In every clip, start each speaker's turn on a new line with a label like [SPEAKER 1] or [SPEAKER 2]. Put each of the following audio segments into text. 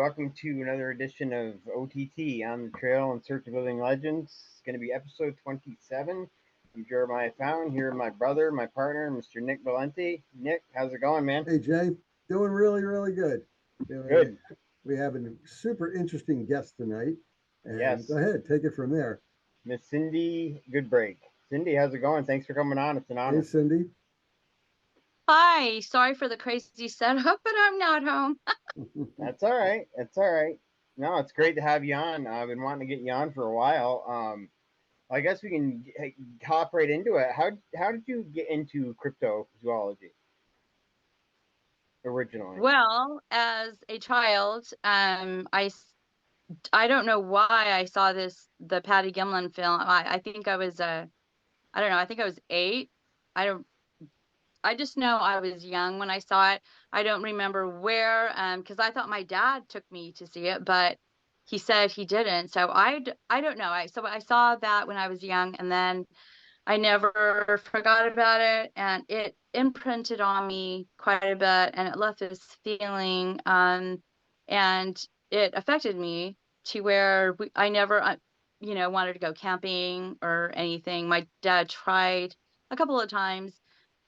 [SPEAKER 1] Welcome to another edition of OTT on the Trail in Search of Living Legends. It's going to be episode 27. I'm Jeremiah Fountain here with my brother, my partner, Mr. Nick Valenti. Nick, how's it going, man?
[SPEAKER 2] Hey Jay, doing really good.
[SPEAKER 1] Good.
[SPEAKER 2] We have a super interesting guest tonight, and go
[SPEAKER 1] Yes,
[SPEAKER 2] ahead, take it from there.
[SPEAKER 1] Miss Cindy Goodbrake. Cindy, how's it going? Thanks for coming on. It's an
[SPEAKER 2] Hey
[SPEAKER 1] honor.
[SPEAKER 2] Cindy.
[SPEAKER 3] Hi, sorry for the crazy setup, but I'm not home.
[SPEAKER 1] That's all right. That's all right. No, it's great to have you on. I've been wanting to get you on for a while. I guess we can hop right into it. How did you get into cryptozoology originally?
[SPEAKER 3] Well, as a child, I don't know why I saw the Patty Gimlin film. I think I was I don't know, I think I was 8. I don't I just know I was young when I saw it. I don't remember where, because I thought my dad took me to see it, but he said he didn't. So I don't know. I saw that when I was young, and then I never forgot about it, and it imprinted on me quite a bit, and it left this feeling, and it affected me to where I never, wanted to go camping or anything. My dad tried a couple of times,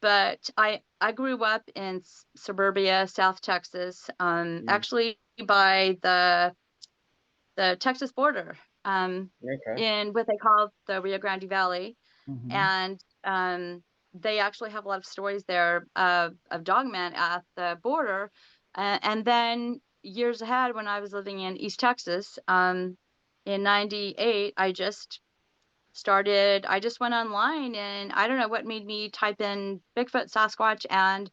[SPEAKER 3] but I grew up in suburbia, South Texas,
[SPEAKER 1] Mm,
[SPEAKER 3] actually by the Texas border,
[SPEAKER 1] okay.
[SPEAKER 3] in what they call the Rio Grande Valley,
[SPEAKER 2] Mhm.
[SPEAKER 3] and they actually have a lot of stories there of dogmen at the border. And then years ahead, when I was living in East Texas, in '98, I just went online, and I don't know what made me type in Bigfoot, Sasquatch, and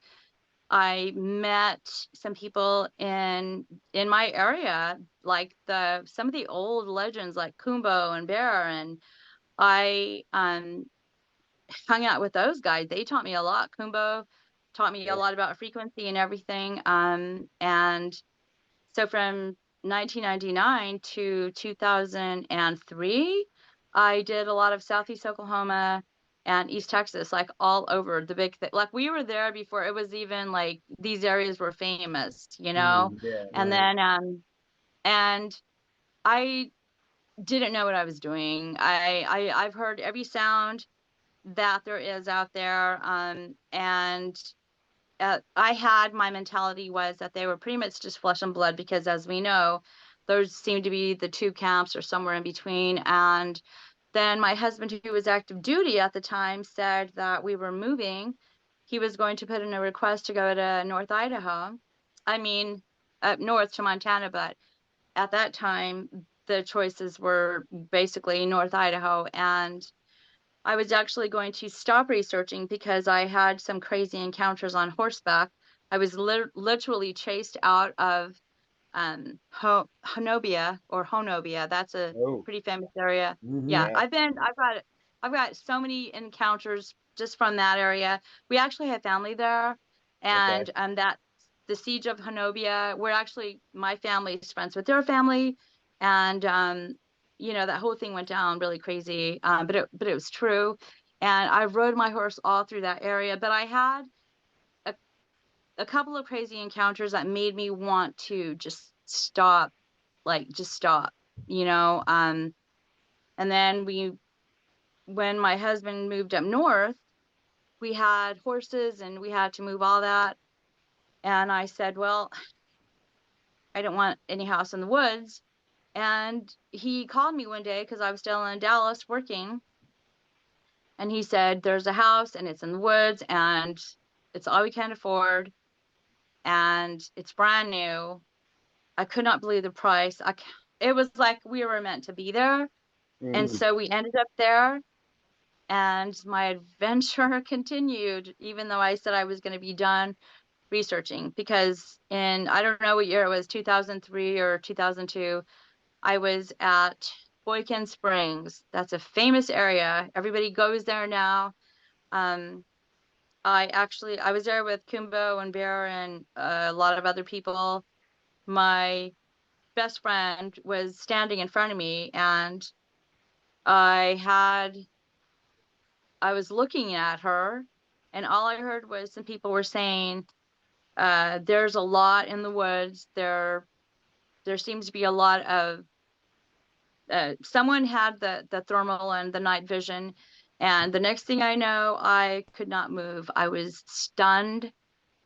[SPEAKER 3] I met some people in my area, like some of the old legends like Kumbo and Bear, and I hung out with those guys. They taught me a lot. Kumbo taught me a
[SPEAKER 1] Yeah.
[SPEAKER 3] lot about frequency and everything. And so from 1999 to 2003, I did a lot of Southeast Oklahoma and East Texas, like all over the big thing. Like we were there before it was even like these areas were famous,
[SPEAKER 2] Mm,
[SPEAKER 1] Yeah.
[SPEAKER 3] And
[SPEAKER 2] right.
[SPEAKER 3] then and I didn't know what I was doing. I've heard every sound that there is out there, and I had my mentality was that they were pretty much just flesh and blood, because as we know, those seem to be the two camps or somewhere in between. And then my husband, who was active duty at the time, said that we were moving. He was going to put in a request to go to North Idaho. I mean, up north to Montana, but at that time, the choices were basically North Idaho. And I was actually going to stop researching because I had some crazy encounters on horseback. I was literally chased out of Honobia. That's a
[SPEAKER 1] Oh,
[SPEAKER 3] pretty famous area. Yeah,
[SPEAKER 2] Mhm.
[SPEAKER 1] yeah.
[SPEAKER 3] I've got so many encounters just from that area. We actually have family there,
[SPEAKER 1] Okay.
[SPEAKER 3] and that the siege of Honobia. We're actually my family's friends with their family, and that whole thing went down really crazy. But it was true, and I rode my horse all through that area. But I had a, a couple of crazy encounters that made me want to just stop, like just stop, you know. And then when my husband moved up north, we had horses and we had to move all that. And I said, well, I don't want any house in the woods. And he called me one day because I was still in Dallas working. And he said, there's a house and it's in the woods and it's all we can afford. And it's brand new. I could not believe the price. It was like we were meant to be there. And
[SPEAKER 1] Mm,
[SPEAKER 2] Mm.
[SPEAKER 3] so we ended up there, and my adventure continued, even though I said I was going to be done researching. Because I don't know what year it was, 2003 or 2002, I was at Boykin Springs. That's a famous area. Everybody goes there now. Um, I was there with Kumbo and Bear and a lot of other people. My best friend was standing in front of me, and I had I was looking at her, and all I heard was some people were saying, there's a lot in the woods. there seems to be a lot of someone had the thermal and the night vision, and the next thing I know, I could not move. I was stunned,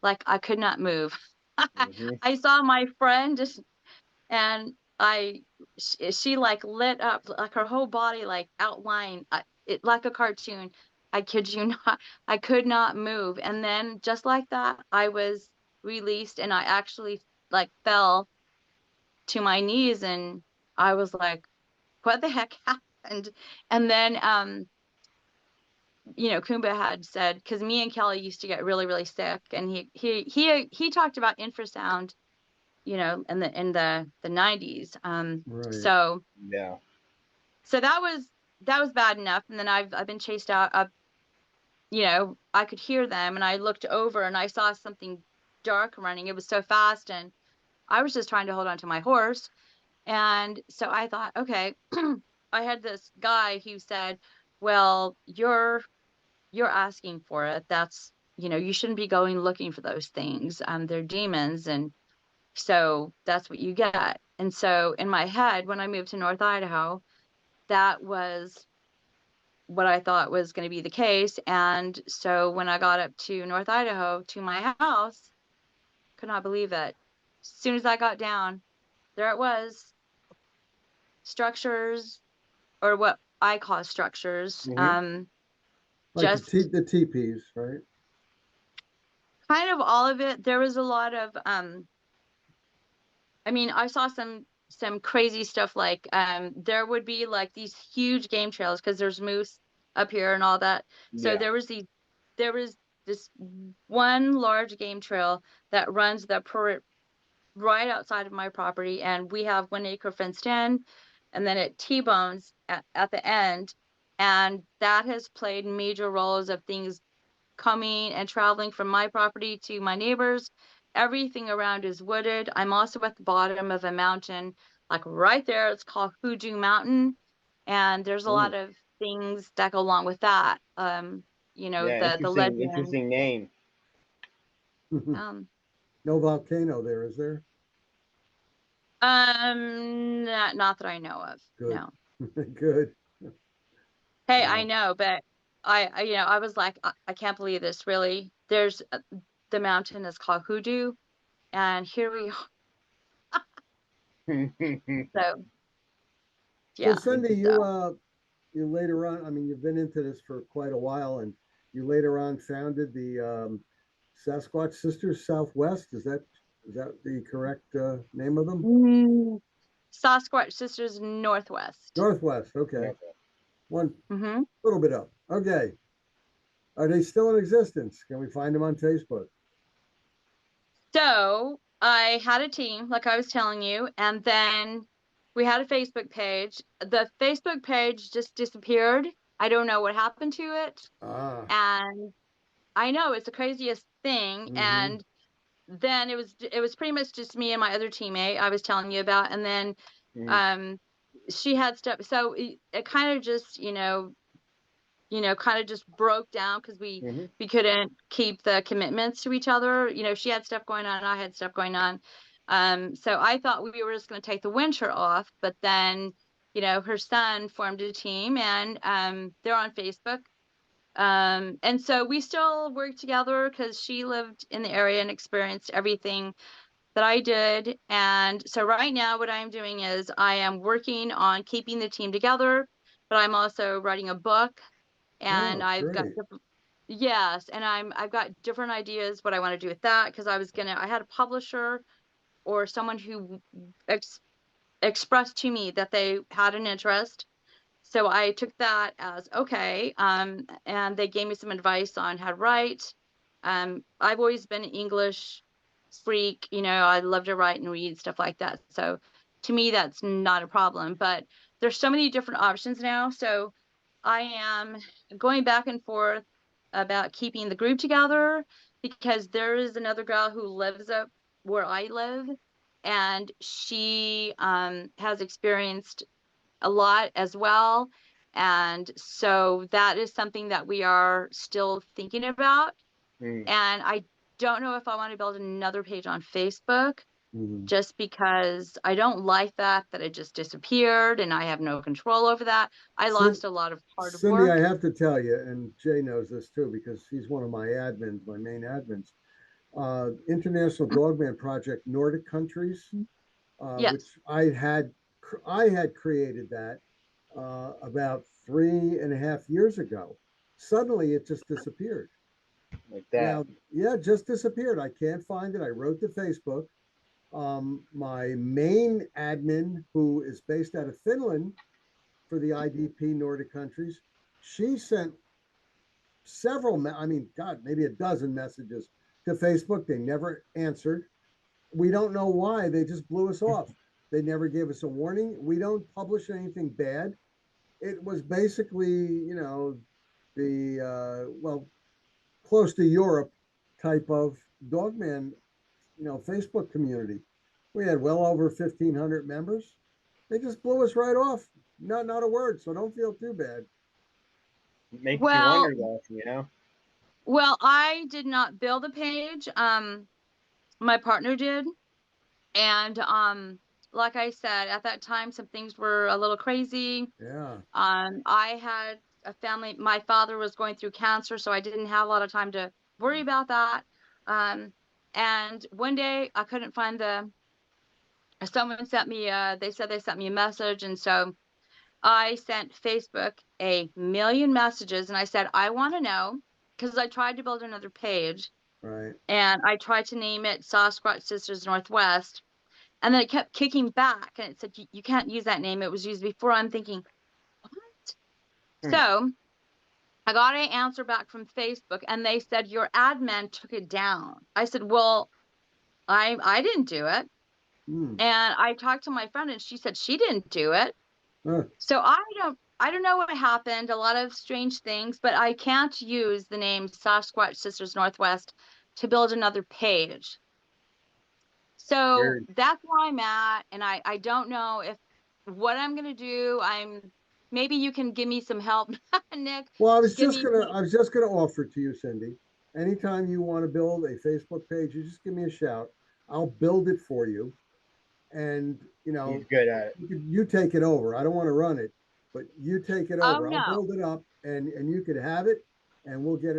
[SPEAKER 3] like I could not move.
[SPEAKER 1] Mm-hmm.
[SPEAKER 3] I saw my friend just, and she like lit up, like her whole body like outlined it like a cartoon. I kid you not. I could not move, and then just like that, I was released, and I actually like fell to my knees, and I was like, what the heck happened? And then Kumba had said, because me and Kelly used to get really, really sick, and he talked about infrasound, in the 90s.
[SPEAKER 2] Right.
[SPEAKER 1] Yeah.
[SPEAKER 3] So that was bad enough. And then I've been chased out up, I could hear them, and I looked over and I saw something dark running. It was so fast, and I was just trying to hold on to my horse. And so I thought, okay, I had this guy who said, well, you're asking for it. That's, you shouldn't be going looking for those things. They're demons. And so that's what you get. And so in my head, when I moved to North Idaho, that was what I thought was going to be the case. And so when I got up to North Idaho to my house, could not believe it. As soon as I got down, there it was, structures, or what I call structures.
[SPEAKER 1] Mm-hmm.
[SPEAKER 2] Like
[SPEAKER 3] Just
[SPEAKER 2] the teepees, right?
[SPEAKER 3] kind of all of it. There was a lot of I mean, I saw some crazy stuff, like there would be like these huge game trails because there's moose up here and all that. So
[SPEAKER 1] Yeah.
[SPEAKER 3] there was this one large game trail that runs right outside of my property, and we have 1 acre fenced in, and then it T-bones at the end, and that has played major roles of things coming and traveling from my property to my neighbors. Everything around is wooded. I'm also at the bottom of a mountain, like right there. It's called Hoodoo Mountain, and there's a lot
[SPEAKER 1] Mm.
[SPEAKER 3] of things that go along with that.
[SPEAKER 1] Yeah.
[SPEAKER 3] The
[SPEAKER 1] Interesting.
[SPEAKER 3] legend.
[SPEAKER 1] Interesting name.
[SPEAKER 3] Um,
[SPEAKER 2] No volcano there, is there?
[SPEAKER 3] not that I know of.
[SPEAKER 2] Good.
[SPEAKER 3] No.
[SPEAKER 2] Good.
[SPEAKER 3] Hey, I
[SPEAKER 2] Wow.
[SPEAKER 3] know, but I was like, I can't believe this. Really, there's the mountain is called Hoodoo, and here we are. So
[SPEAKER 2] So
[SPEAKER 3] yeah.
[SPEAKER 2] Cindy,
[SPEAKER 3] So
[SPEAKER 2] you later on, I mean, you've been into this for quite a while, and you later on founded the Sasquatch Sisters Southwest. Is that the correct name of them?
[SPEAKER 3] Sasquatch Sisters Northwest.
[SPEAKER 2] Northwest. Okay,
[SPEAKER 1] Okay.
[SPEAKER 2] one
[SPEAKER 3] hmm
[SPEAKER 2] little bit up. Okay, are they still in existence? Can we find them on Facebook?
[SPEAKER 3] So I had a team, like I was telling you, and then we had a Facebook page. The Facebook page just disappeared. I don't know what happened to it.
[SPEAKER 2] Ah.
[SPEAKER 3] And I know it's the craziest thing.
[SPEAKER 2] Mm-hmm.
[SPEAKER 3] And then it was pretty much just me and my other teammate I was telling you about. And then
[SPEAKER 1] Mm-hmm.
[SPEAKER 3] um she had stuff. So it kind of just, kind of just broke down because
[SPEAKER 1] Mm-hmm.
[SPEAKER 3] we couldn't keep the commitments to each other. She had stuff going on, I had stuff going on. So I thought we were just going to take the winter off, but then, her son formed a team, and they're on Facebook. And so we still work together because she lived in the area and experienced everything that I did. And so right now what I'm doing is I am working on keeping the team together, but I'm also writing a book, and
[SPEAKER 2] Oh,
[SPEAKER 3] I've got
[SPEAKER 2] great.
[SPEAKER 3] yes, and I've got different ideas what I want to do with that, because I had a publisher or someone who expressed to me that they had an interest. So I took that as okay, and they gave me some advice on how to write. I've always been an English freak, I love to write and read stuff like that. So to me, that's not a problem. But there's so many different options now. So I am going back and forth about keeping the group together, because there is another girl who lives up where I live, and she has experienced a lot as well. And so that is something that we are still thinking about.
[SPEAKER 1] Mm-hmm.
[SPEAKER 3] And I don't know if I want to build another page on Facebook,
[SPEAKER 2] Mhm.
[SPEAKER 3] just because I don't like that it just disappeared and I have no control over that. I
[SPEAKER 2] Cin-
[SPEAKER 3] lost a lot of hard
[SPEAKER 2] Cindy, I
[SPEAKER 3] work.
[SPEAKER 2] have to tell you, and Jay knows this too because he's one of my admins, my main admins. International Dogman Project, Nordic countries,
[SPEAKER 3] Yes.
[SPEAKER 2] which I had created that about 3.5 years ago. Suddenly, it just disappeared.
[SPEAKER 1] like that.
[SPEAKER 2] Now, yeah, it just disappeared. I can't find it. I wrote to Facebook. My main admin, who is based out of Finland for the IDP Nordic countries, she sent I mean, God, maybe a dozen messages to Facebook. They never answered. We don't know why. They just blew us off. They never gave us a warning. We don't publish anything bad. It was basically, the, well, close to Europe type of dogman, Facebook community. We had well over 1,500 members. They just blew us right off. Not a word. So don't feel too bad.
[SPEAKER 1] It makes you
[SPEAKER 3] Well,
[SPEAKER 1] wonder, though, you know?
[SPEAKER 3] I did not build a page. My partner did. And like I said, at that time some things were a little crazy.
[SPEAKER 2] Yeah.
[SPEAKER 3] I had a family, my father was going through cancer, so I didn't have a lot of time to worry about that. Um, and one day I couldn't find someone sent me, they said they sent me a message. And so I sent Facebook a million messages and I said, I want to know, because I tried to build another page
[SPEAKER 2] Right.
[SPEAKER 3] and I tried to name it Sasquatch Sisters Northwest. And then it kept kicking back and it said, you can't use that name. It was used before. I'm thinking, what?
[SPEAKER 1] Hmm.
[SPEAKER 3] So I got an answer back from Facebook and they said, your admin took it down. I said, well, I didn't do it.
[SPEAKER 2] Hmm.
[SPEAKER 3] And I talked to my friend and she said she didn't do it.
[SPEAKER 2] Huh.
[SPEAKER 3] So I don't know what happened. A lot of strange things, but I can't use the name Sasquatch Sisters Northwest to build another page. So
[SPEAKER 1] Weird.
[SPEAKER 3] that's where I'm at. And I don't know if what I'm gonna do. Maybe you can give me some help, Nick.
[SPEAKER 2] Well,
[SPEAKER 3] Give me
[SPEAKER 2] I was just gonna offer to you, Cindy. Anytime you want to build a Facebook page, you just give me a shout. I'll build it for you, and
[SPEAKER 1] He's good at it.
[SPEAKER 2] you take it over. I don't want to run it, but you take it
[SPEAKER 3] oh
[SPEAKER 2] over. I'll
[SPEAKER 3] no.
[SPEAKER 2] build it up, and you could have it, and we'll get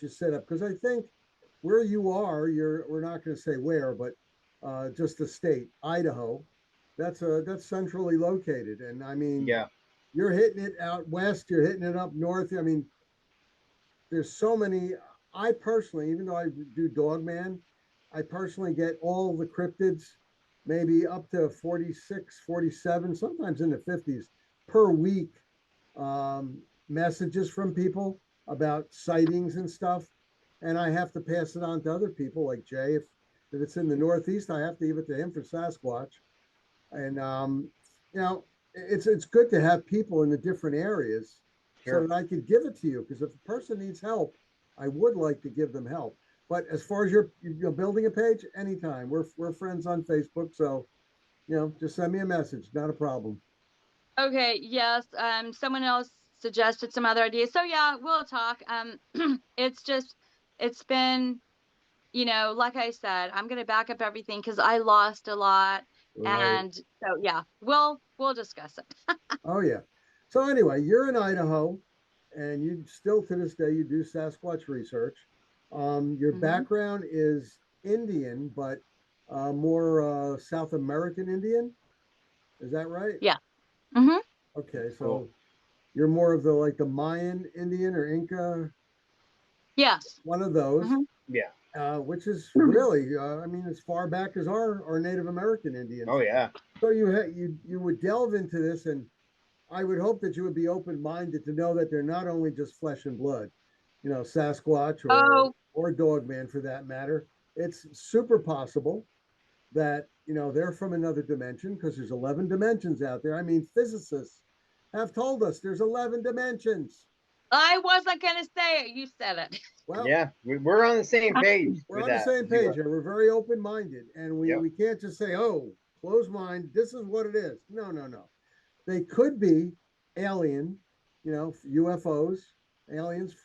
[SPEAKER 2] you set up. Because I think where you are, we're not going to say where, but just the state, Idaho. That's centrally located, and I mean,
[SPEAKER 1] Yeah.
[SPEAKER 2] you're hitting it out west. You're hitting it up north. I mean, there's so many. I personally, even though I do Dogman, I personally get all the cryptids, maybe up to 46, 47, sometimes in the 50s per week, messages from people about sightings and stuff. And I have to pass it on to other people like Jay. If it's in the Northeast, I have to give it to him for Sasquatch. And you know, it's good to have people in the different areas so
[SPEAKER 1] Sure.
[SPEAKER 2] that I could give it to you. Because if a person needs help, I would like to give them help. But as far as you're building a page, anytime we're friends on Facebook, so just send me a message, not a problem.
[SPEAKER 3] Okay, yes. Someone else suggested some other ideas. So yeah, we'll talk. It's just it's been, like I said, I'm gonna back up everything because I lost a lot.
[SPEAKER 2] Right.
[SPEAKER 3] And so yeah, we'll discuss it.
[SPEAKER 2] Oh yeah. So anyway, you're in Idaho, and you still to this day you do Sasquatch research. Your
[SPEAKER 3] hmm
[SPEAKER 2] background is Indian, but more South American Indian. Is that right?
[SPEAKER 3] Yeah. hmm
[SPEAKER 2] Okay,
[SPEAKER 1] Cool.
[SPEAKER 2] so you're more of the Mayan Indian or Inca,
[SPEAKER 3] Yes.
[SPEAKER 2] one of those,
[SPEAKER 3] hmm
[SPEAKER 1] Yeah.
[SPEAKER 2] which is really, I mean, as far back as our Native American
[SPEAKER 1] Oh,
[SPEAKER 2] Indians.
[SPEAKER 1] yeah.
[SPEAKER 2] So you would delve into this, and I would hope that you would be open minded to know that they're not only just flesh and blood, Sasquatch
[SPEAKER 3] Oh,
[SPEAKER 2] or Dogman for that matter. It's super possible that they're from another dimension because there's 11 dimensions out there. I mean, physicists have told us there's 11 dimensions.
[SPEAKER 3] I wasn't gonna say it. You said it.
[SPEAKER 2] Well,
[SPEAKER 1] Yeah. We're on the same page
[SPEAKER 2] we're
[SPEAKER 1] with
[SPEAKER 2] on the
[SPEAKER 1] that.
[SPEAKER 2] same
[SPEAKER 1] You
[SPEAKER 2] page
[SPEAKER 1] are.
[SPEAKER 2] here. We're very open minded, and we
[SPEAKER 1] Yep.
[SPEAKER 2] we can't just say, "Oh, close mind. This is what it is." No, no, no. They could be alien, UFOs, aliens,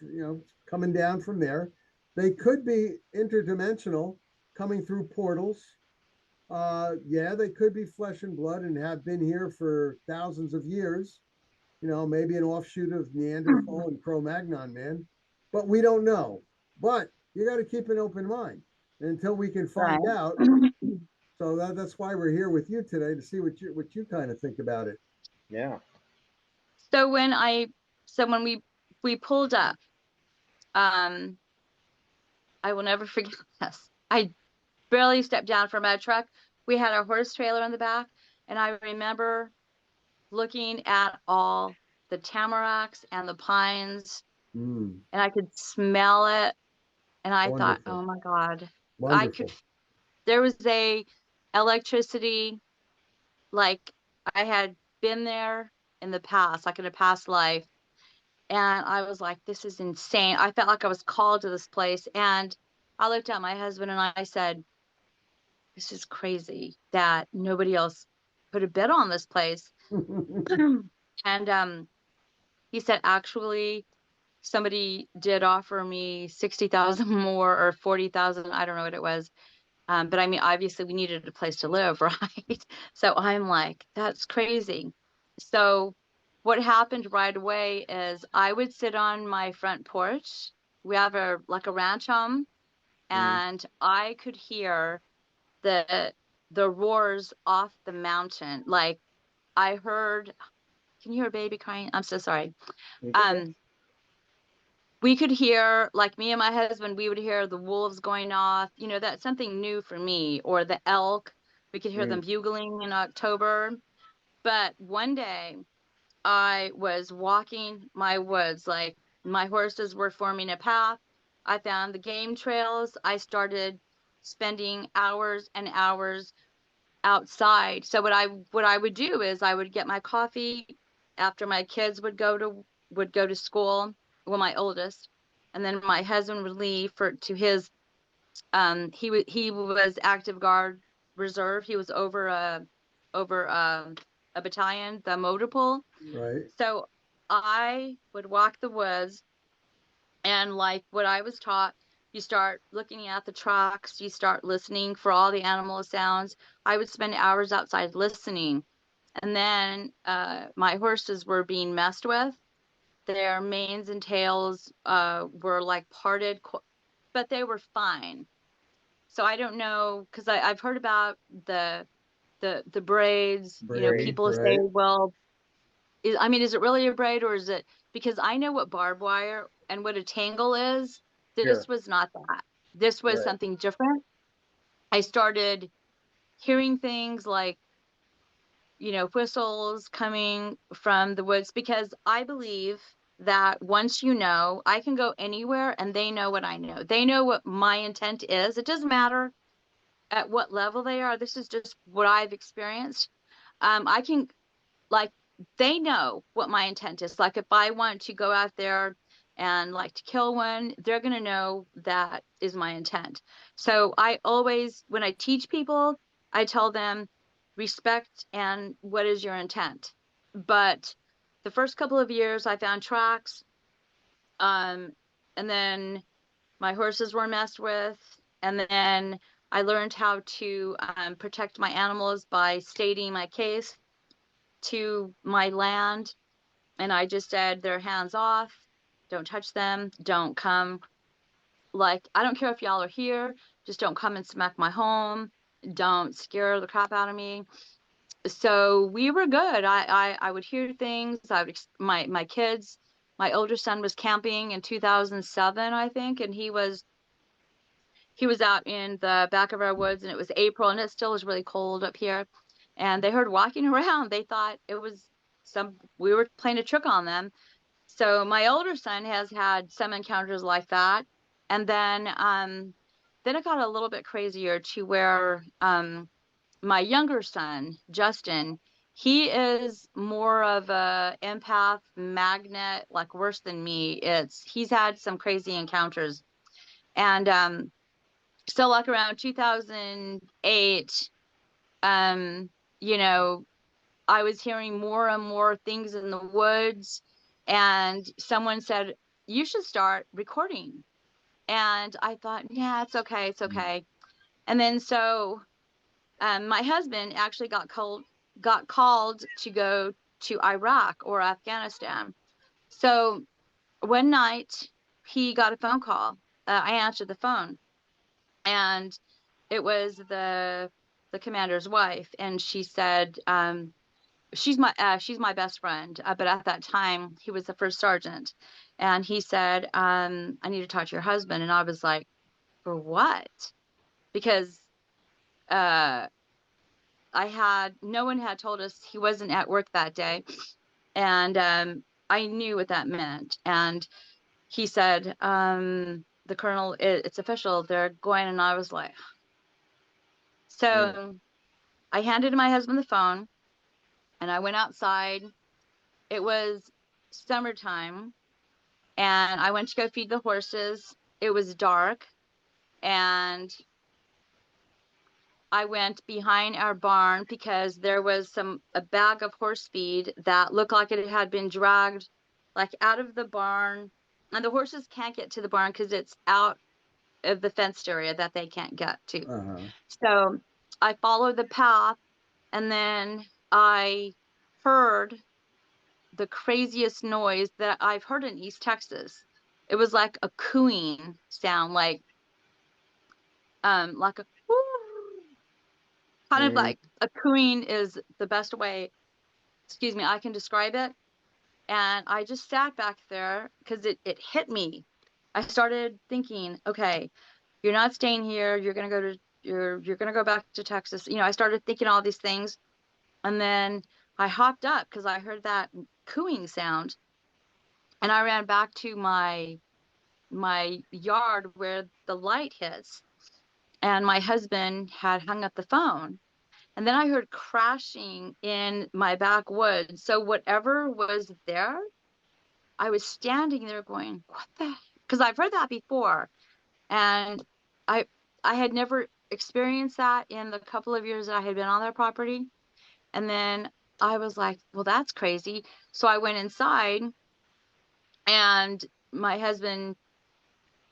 [SPEAKER 2] coming down from there. They could be interdimensional, coming through portals. Yeah, they could be flesh and blood and have been here for thousands of years. You know, maybe an offshoot of Neanderthal and Cro-Magnon man, but we don't know. But you got to keep an open mind until we can
[SPEAKER 3] Right.
[SPEAKER 2] find out. So that's why we're here with you today to see what you kind of think about it.
[SPEAKER 1] Yeah.
[SPEAKER 3] So when we pulled up, um, I will never forget this. I barely stepped down from my truck. We had our horse trailer in the back, and I remember looking at all the tamaracks and the pines,
[SPEAKER 2] Mm,
[SPEAKER 3] and I could smell it. And I thought,
[SPEAKER 2] wonderful,
[SPEAKER 3] oh my God, I could,
[SPEAKER 2] wonderful.
[SPEAKER 3] there was a electricity, like I had been there in the past, like in a past life. And I was like, this is insane. I felt like I was called to this place. And I looked at my husband and I said, this is crazy that nobody else put a bid on this place. And he said, actually, somebody did offer me 60,000 more or 40,000. I don't know what it was. But I mean, obviously we needed a place to live, right? So I'm like, that's crazy. So what happened right away is I would sit on my front porch. We have a like a ranch home,
[SPEAKER 1] Mm.
[SPEAKER 3] and I could hear the the roars off the mountain. Like I heard, can you hear a baby crying? I'm so sorry.
[SPEAKER 1] It's okay.
[SPEAKER 3] Um, we could hear, like me and my husband, we would hear the wolves going off. You know, that's something new for me. Or the elk. We could hear them
[SPEAKER 1] Mm.
[SPEAKER 3] bugling in October. But one day I was walking my woods, like my horses were forming a path. I found the game trails. I started spending hours and hours outside. So what I would do is I would get my coffee after my kids would go to school, well, my oldest, and then my husband would leave for to his he was active guard reserve. He was over a battalion, the motor pool.
[SPEAKER 2] Right.
[SPEAKER 3] So I would walk the woods, and like what I was taught, you start looking at the tracks, you start listening for all the animal sounds. I would spend hours outside listening. And then my horses were being messed with. Their manes and tails were like parted, but they were fine. So I don't know, because I've heard about the braids. You know,
[SPEAKER 2] Braid,
[SPEAKER 3] people say,
[SPEAKER 2] right?
[SPEAKER 3] well, I mean, is it really a braid, or is it, because I know what barbed wire and what a tangle is.
[SPEAKER 1] Sure.
[SPEAKER 3] This was not that. This was
[SPEAKER 1] Right.
[SPEAKER 3] something different. I started hearing things like, you know, whistles coming from the woods, because I believe that once you know, I can go anywhere and they know what I know. They know what my intent is. It doesn't matter at what level they are. This is just what I've experienced. I can, like, they know what my intent is. Like if I want to go out there and like to kill one, they're going to know that is my intent. So I always, when I teach people, I tell them respect and what is your intent. But the first couple of years I found tracks, um, and then my horses were messed with, and then I learned how to protect my animals by stating my case to my land. And I just said, they're hands off, don't touch them, don't come. Like, I don't care if y'all are here, just don't come and smack my home, don't scare the crap out of me. So we were good. I would hear things. My kids, my older son was camping in 2007, I think, and he was out in the back of our woods, and it was April, and it still was really cold up here. And they heard walking around. They thought it was we were playing a trick on them. So my older son has had some encounters like that. And then it got a little bit crazier to where my younger son, Justin, he is more of a empath magnet, like worse than me. He's had some crazy encounters. And so like around 2008, um, you know, I was hearing more and more things in the woods, and someone said, you should start recording. And I thought, yeah, it's okay, it's
[SPEAKER 2] Mm.
[SPEAKER 3] okay. And then so My husband actually got called to go to Iraq or Afghanistan. So one night he got a phone call. I answered the phone, and it was the commander's wife, and she said, she's my best friend, but at that time he was the first sergeant, and he said, I need to talk to your husband. And I was like, for what? Because no one had told us he wasn't at work that day, and I knew what that meant. And he said, the colonel, it's official, they're going. And I was like, so I handed my husband the phone, and I went outside. It was summertime, and I went to go feed the horses. It was dark, and I went behind our barn because there was a bag of horse feed that looked like it had been dragged like out of the barn, and the horses can't get to the barn because it's out of the fenced area that they can't get to. So I followed the path, and then I heard the craziest noise that I've heard in East Texas. It was like a cooing sound, like a kind of like a cooing is the best way, excuse me, I can describe it. And I just sat back there because it hit me. I started thinking, okay, you're not staying here. You're gonna go back to Texas. I started thinking all these things, and then I hopped up because I heard that cooing sound, and I ran back to my yard where the light hits, and my husband had hung up the phone. And then I heard crashing in my backwoods. So whatever was there, I was standing there going, what the? Because I've heard that before. And I I had never experienced that in the couple of years that I had been on their property. And then I was like, well, that's crazy. So I went inside, and my husband,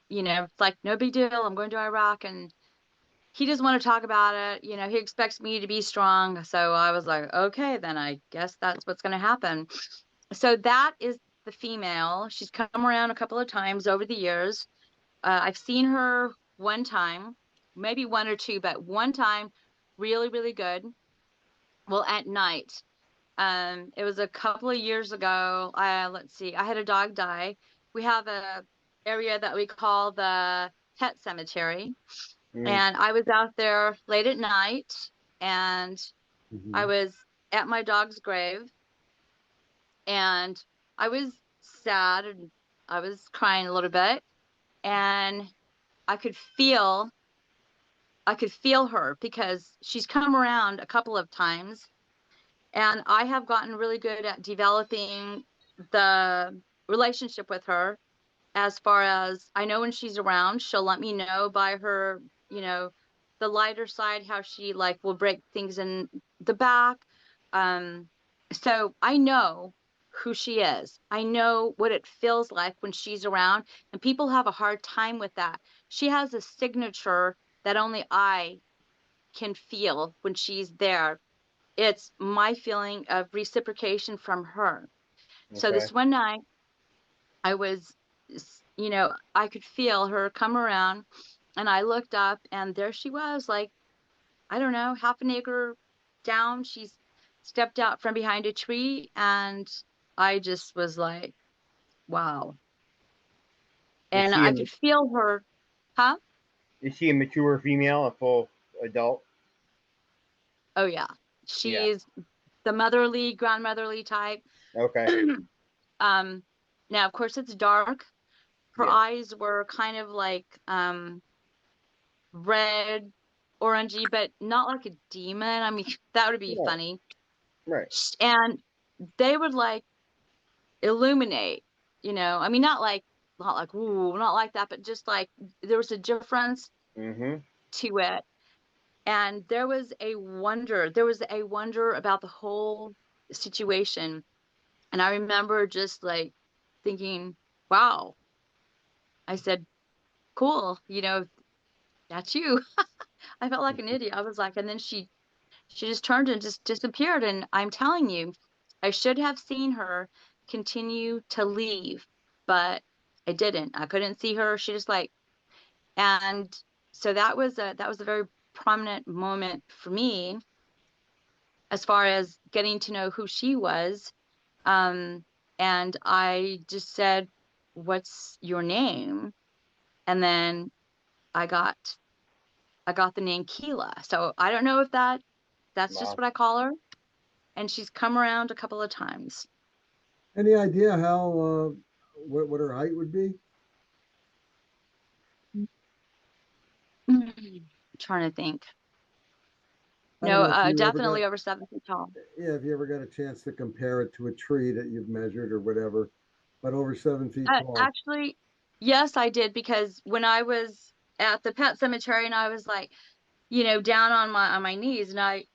[SPEAKER 3] it's like, no big deal. I'm going to Iraq. And he doesn't want to talk about it. He expects me to be strong. So I was like, okay, then I guess that's what's going to happen. So that is the female. She's come around a couple of times over the years. I've seen her one time, maybe one or two, but one time really, really good. Well, at night. It was a couple of years ago. Let's see, I had a dog die. We have a area that we call the pet cemetery. And I was out there late at night, and I was at my dog's grave, and I was sad, and I was crying a little bit, and I could feel her because she's come around a couple of times, and I have gotten really good at developing the relationship with her. As far as I know, when she's around, she'll let me know by her, the lighter side, how she like will break things in the back. So I know who she is. I know what it feels like when she's around, and people have a hard time with that. She has a signature that only I can feel when she's there. It's my feeling of reciprocation from her. So this one night, I was, I could feel her come around, and I looked up, and there she was, like, I don't know, half an acre down. She's stepped out from behind a tree, and I just was like, wow. And I could feel her. Huh?
[SPEAKER 1] Is she a mature female, a full adult?
[SPEAKER 3] Oh, yeah. She's the motherly, grandmotherly type.
[SPEAKER 1] Okay.
[SPEAKER 3] Now, of course, it's dark. Her eyes were kind of like red, orangey, but not like a demon. I mean, that would be funny.
[SPEAKER 1] Right.
[SPEAKER 3] And they would like illuminate, I mean, not like ooh, not like that, but just like there was a difference to it. And there was a wonder about the whole situation. And I remember just like thinking, wow. I said, cool, that's you. I felt like an idiot. I was like, and then she just turned and just disappeared. And I'm telling you, I should have seen her continue to leave, but I didn't. I couldn't see her. She just like, and so that was a very prominent moment for me as far as getting to know who she was. And I just said, "What's your name?" And then I got the name Keela. So I don't know if that's just
[SPEAKER 1] Wow.
[SPEAKER 3] what I call her. And she's come around a couple of times.
[SPEAKER 2] Any idea how what her height would be?
[SPEAKER 3] Trying to think.
[SPEAKER 2] I don't
[SPEAKER 3] No,
[SPEAKER 2] know if you ever got,
[SPEAKER 3] definitely over 7 feet tall.
[SPEAKER 2] yeah, if you ever got a chance to compare it to a tree that you've measured or whatever, but over 7 feet tall.
[SPEAKER 3] Actually, yes, I did, because when I was at the pet cemetery and I was like, down on my knees, and I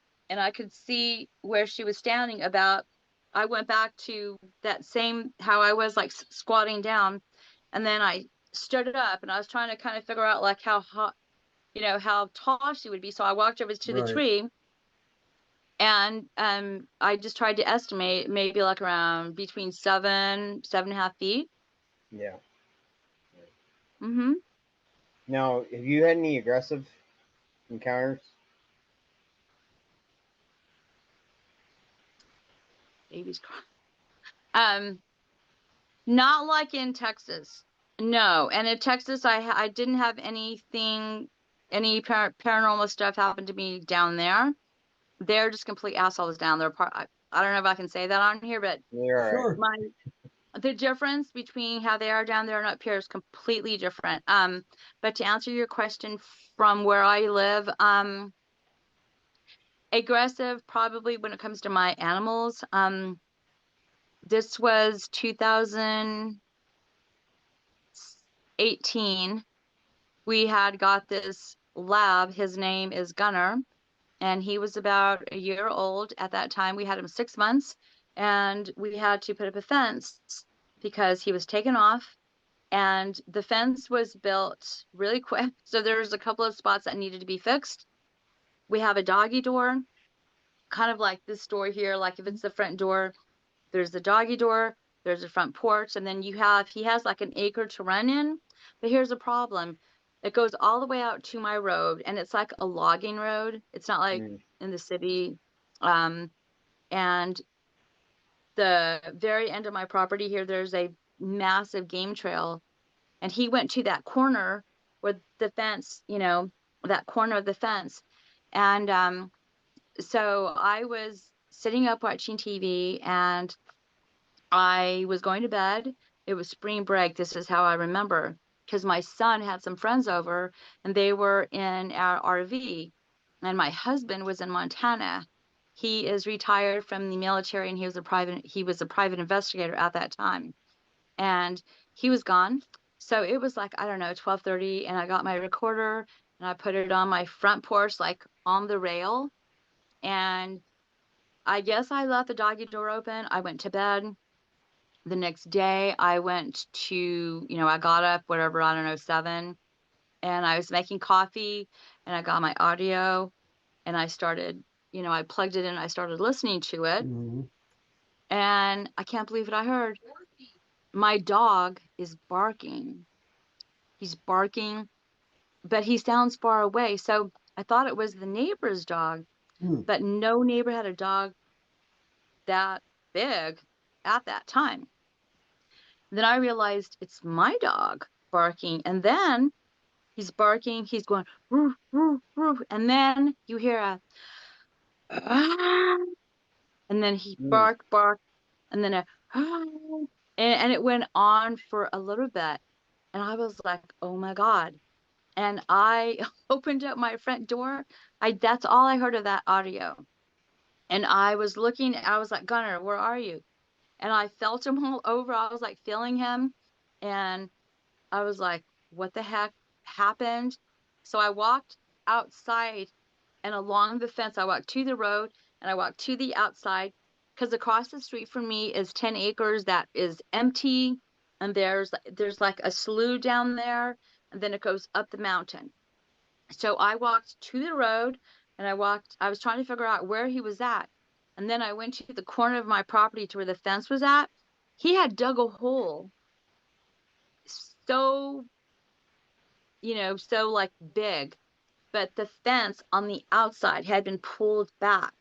[SPEAKER 3] could see where she was standing about, I went back to that same how I was like squatting down, and then I stood up and I was trying to kind of figure out like how hot, how tall she would be. So I walked over to the
[SPEAKER 2] Right.
[SPEAKER 3] tree, and I just tried to estimate maybe like around between 7.5 feet.
[SPEAKER 1] Yeah.
[SPEAKER 3] Mm-hmm.
[SPEAKER 1] Now, have you had any aggressive encounters?
[SPEAKER 3] Baby's crying. Not like in Texas. No. And in Texas, I didn't have anything, any paranormal stuff happen to me down there. They're just complete assholes down there. I don't know if I can say that on here, but
[SPEAKER 1] You're all right.
[SPEAKER 2] Sure.
[SPEAKER 3] the difference between how they are down there and up here is completely different. But to answer your question, from where I live, aggressive probably when it comes to my animals. This was 2018. We had got this lab. His name is Gunner, and he was about a year old at that time. We had him 6 months, and we had to put up a fence because he was taken off, and the fence was built really quick. So there's a couple of spots that needed to be fixed. We have a doggy door, kind of like this door here. Like if it's the front door, there's the doggy door, there's a front porch, and then he has like an acre to run in. But here's the problem. It goes all the way out to my road, and it's like a logging road. It's not like
[SPEAKER 1] Mm.
[SPEAKER 3] in the city. And the very end of my property here, there's a massive game trail. And he went to that corner where the fence, that corner of the fence. And so I was sitting up watching TV, and I was going to bed. It was spring break. This is how I remember, because my son had some friends over and they were in our RV, and my husband was in Montana. He is retired from the military, and he was a private investigator at that time. And he was gone. So it was like, I don't know, 12:30, and I got my recorder and I put it on my front porch, like on the rail. And I guess I left the doggy door open. I went to bed. The next day I went to, I got up, whatever, I don't know, 7, and I was making coffee, and I got my audio, and I started, I plugged it in, I started listening to it,
[SPEAKER 2] Hmm.
[SPEAKER 3] and I can't believe what I heard. My dog is barking. He's barking, but he sounds far away. So I thought it was the neighbor's dog,
[SPEAKER 2] Hmm.
[SPEAKER 3] but no neighbor had a dog that big at that time. Then I realized it's my dog barking. And then he's barking, he's going, roof, roof, roof. And then you hear a, ah, and then he
[SPEAKER 1] Mm.
[SPEAKER 3] bark, and then and it went on for a little bit. And I was like, oh my God. And I opened up my front door. That's all I heard of that audio. And I was looking, I was like, Gunner, where are you? And I felt him all over. I was like feeling him. And I was like, what the heck happened? So I walked outside and along the fence. I walked to the road and I walked to the outside, because across the street from me is 10 acres that is empty. And there's like a slough down there, and then it goes up the mountain. So I walked to the road and I was trying to figure out where he was at. And then I went to the corner of my property to where the fence was at. He had dug a hole so, so like big, but the fence on the outside had been pulled back.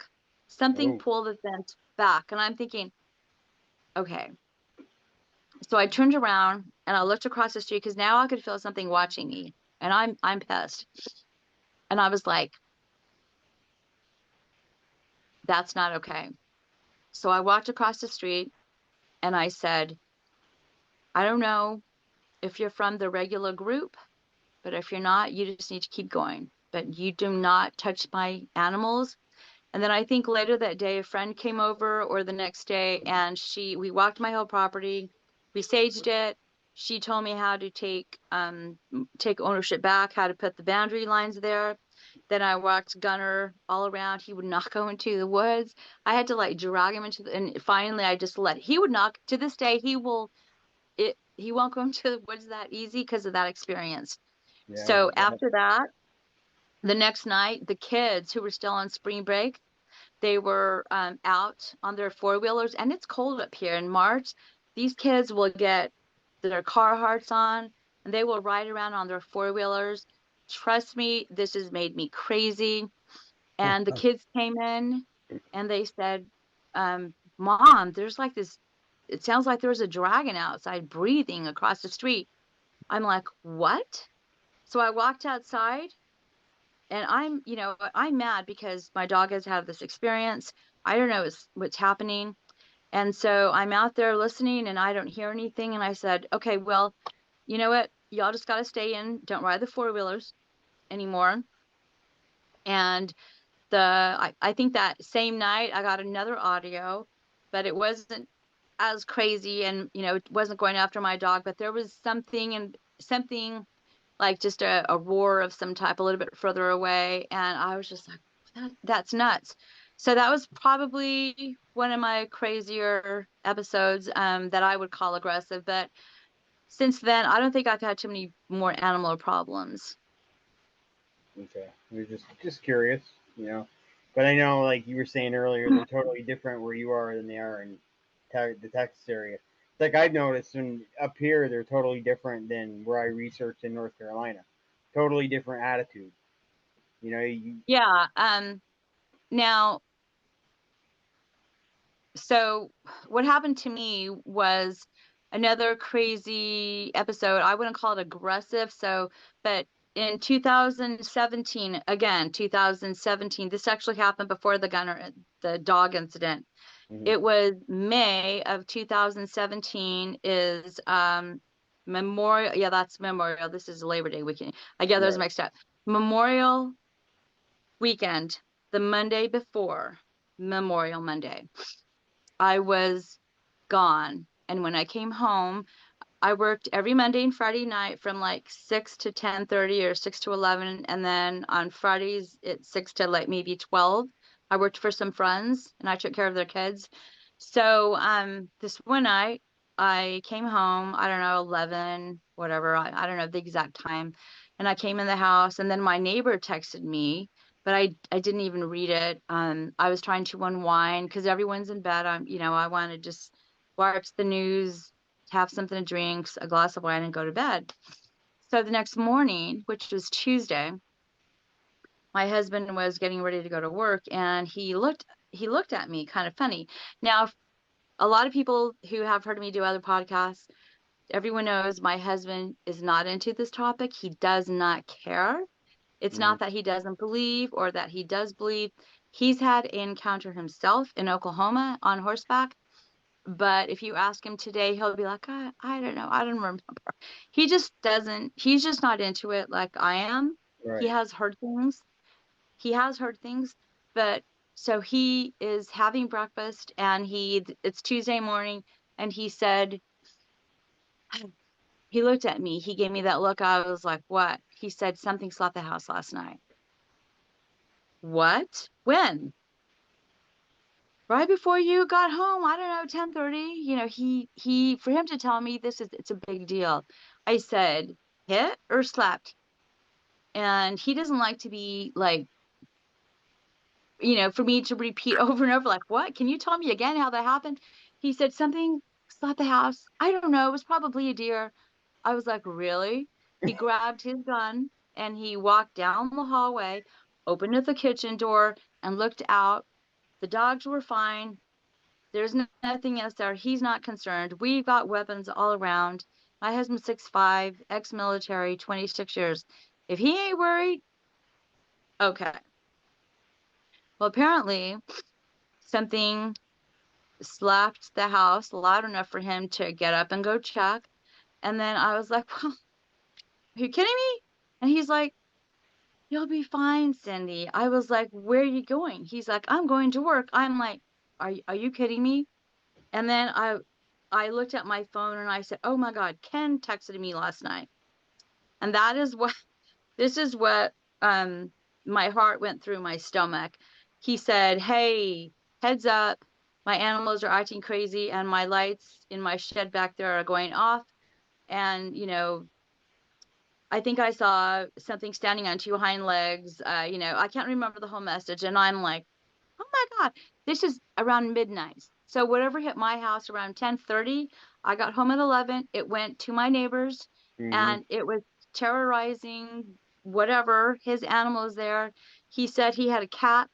[SPEAKER 3] Something
[SPEAKER 1] Oh,
[SPEAKER 3] pulled the fence back. And I'm thinking, okay. So I turned around and I looked across the street because now I could feel something watching me. And I'm pissed. And I was like, that's not okay. So I walked across the street and I said, I don't know if you're from the regular group, but if you're not, you just need to keep going. But you do not touch my animals. And then I think later that day, a friend came over, or the next day, and we walked my whole property, we saged it. She told me how to take ownership back, how to put the boundary lines there. Then I walked Gunner all around. He would not go into the woods. I had to like drag him and finally I just he would not, to this day, he won't go into the woods that easy because of that experience.
[SPEAKER 1] yeah,
[SPEAKER 3] So
[SPEAKER 1] yeah.
[SPEAKER 3] after that, the next night, the kids who were still on spring break, they were out on their four-wheelers, and it's cold up here in March. These kids will get their Carhartts on, and they will ride around on their four-wheelers. Trust me, this has made me crazy. And the kids came in, and they said, Mom, there's like this, it sounds like there's a dragon outside breathing across the street. I'm like, what? So I walked outside and I'm mad because my dog has had this experience. I don't know what's happening. And so I'm out there listening and I don't hear anything. And I said, okay, well, you know what? Y'all just got to stay in. Don't ride the four-wheelers anymore. And I think that same night I got another audio, but it wasn't as crazy and, it wasn't going after my dog, but there was something like just a roar of some type a little bit further away. And I was just like, that's nuts. So that was probably one of my crazier episodes that I would call aggressive. But since then, I don't think I've had too many more animal problems.
[SPEAKER 1] Okay. We're just curious, you know. But I know, like you were saying earlier, they're totally different where you are than they are in the Texas area. It's like I've noticed when up here they're totally different than where I researched in North Carolina. Totally different attitude. You know,
[SPEAKER 3] Yeah. Now, so what happened to me was another crazy episode. I wouldn't call it aggressive. But in 2017, this actually happened before the dog incident.
[SPEAKER 1] mhm,
[SPEAKER 3] It was May of 2017 is Memorial. Yeah, that's Memorial. This is Labor Day weekend. I get those
[SPEAKER 1] right.
[SPEAKER 3] mixed up. Memorial weekend, the Monday before Memorial Monday. I was gone. And when I came home, I worked every Monday and Friday night from like 6 to 10:30 or 6 to 11. And then on Fridays, it's 6 to like maybe 12. I worked for some friends and I took care of their kids. So this one night, I came home, I don't know, 11, whatever. I don't know the exact time. And I came in the house and then my neighbor texted me, but I didn't even read it. I was trying to unwind because everyone's in bed. I want to just watch the news, have something to drink, a glass of wine, and go to bed. So the next morning, which was Tuesday, my husband was getting ready to go to work, and he looked at me kind of funny. Now, a lot of people who have heard me do other podcasts, everyone knows my husband is not into this topic. He does not care. It's
[SPEAKER 1] Mhm,
[SPEAKER 3] not that he doesn't believe or that he does believe. He's had an encounter himself in Oklahoma on horseback. But if you ask him today, he'll be like, I don't know. I don't remember. He's just not into it like I am. He
[SPEAKER 1] right.
[SPEAKER 3] has heard things. He has heard things. But so he is having breakfast and it's Tuesday morning and he said, he looked at me. He gave me that look. I was like, what? He said, something slapped the house last night. What? When? Right before you got home, I don't know, 10:30. For him to tell me it's a big deal. I said, hit or slapped? And he doesn't like to be like, you know, for me to repeat over and over, like, what? Can you tell me again how that happened? He said something slapped the house. I don't know. It was probably a deer. I was like, really? He grabbed his gun and he walked down the hallway, opened up the kitchen door and looked out. The dogs were fine. There's nothing else there. He's not concerned. We've got weapons all around. My husband's 6'5", ex-military, 26 years. If he ain't worried, okay. Well, apparently something slapped the house loud enough for him to get up and go check. And then I was like, well, are you kidding me? And he's like, you'll be fine, Cindy. I was like, where are you going? He's like, I'm going to work. I'm like, are you kidding me? And then I looked at my phone and I said, oh my God, Ken texted me last night. And this is what my heart went through my stomach. He said, hey, heads up, my animals are acting crazy and my lights in my shed back there are going off. And, you know, I think I saw something standing on two hind legs. You know, I can't remember the whole message. And I'm like, oh my God, this is around midnight. So whatever hit my house around 10:30, I got home at 11. It went to my neighbors and it was terrorizing whatever his animals there. He said he had a cat.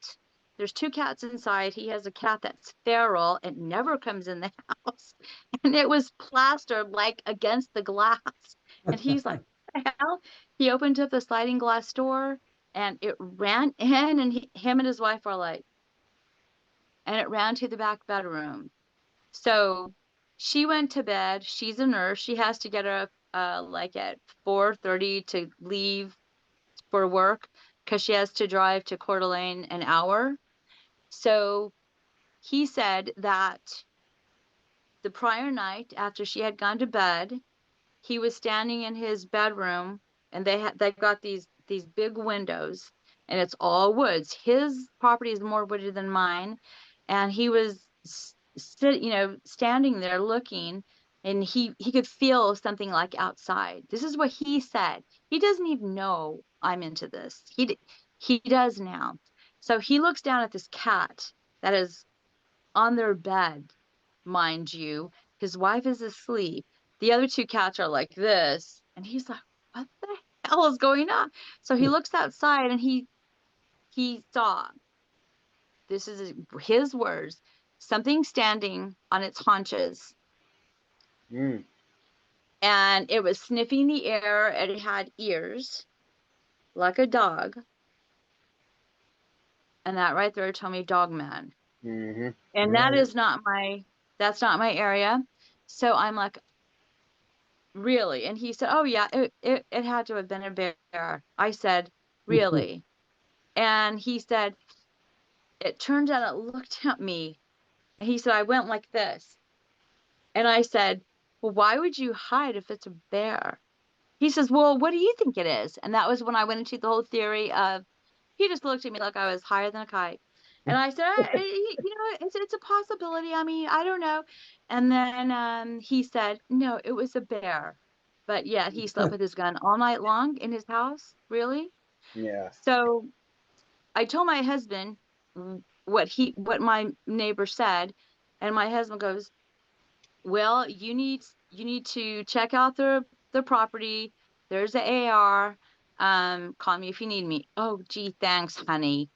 [SPEAKER 3] There's two cats inside. He has a cat that's feral. It never comes in the house. And it was plastered like against the glass. And he's like, what the hell? He opened up the sliding glass door and it ran in and him and his wife are like, and it ran to the back bedroom. So she went to bed. She's a nurse. She has to get up like at 4:30 to leave for work because she has to drive to Coeur d'Alene an hour. So he said that the prior night after she had gone to bed, he was standing in his bedroom and they got these big windows and it's all woods. His property is more wooded than mine. And he was standing there looking and he could feel something like outside. This is what he said. He doesn't even know I'm into this. He does now. So he looks down at this cat that is on their bed, mind you. His wife is asleep. The other two cats are like this. And he's like, what the hell is going on? So he looks outside and he saw, this is his words, something standing on its haunches. And it was sniffing the air and it had ears like a dog. And that right there told me Dogman. And
[SPEAKER 2] Right.
[SPEAKER 3] that's not my area. So I'm like, really? And he said, oh yeah, it had to have been a bear. I said, really? And he said, it turned out it looked at me. And he said, I went like this. And I said, well, why would you hide if it's a bear? He says, well, what do you think it is? And that was when I went into the whole theory of, he just looked at me like I was higher than a kite. And I said, it's a possibility. I mean, I don't know. And then he said, no, it was a bear. But yeah, he slept with his gun all night long in his house. Really?
[SPEAKER 1] Yeah.
[SPEAKER 3] So I told my husband what my neighbor said. And my husband goes, well, you need to check out the property. There's a AR. Call me if you need me. Oh, gee, thanks, honey.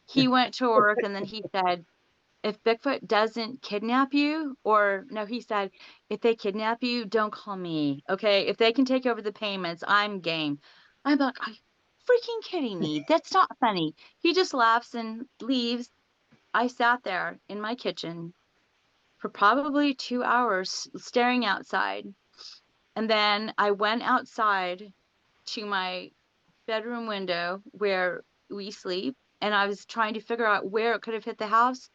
[SPEAKER 3] He went to work and then he said, if Bigfoot doesn't kidnap you, or no, he said, if they kidnap you, don't call me. Okay. If they can take over the payments, I'm game. I'm like, are you freaking kidding me? That's not funny. He just laughs and leaves. I sat there in my kitchen for probably 2 hours staring outside. And then I went outside to my bedroom window where we sleep. And I was trying to figure out where it could have hit the house.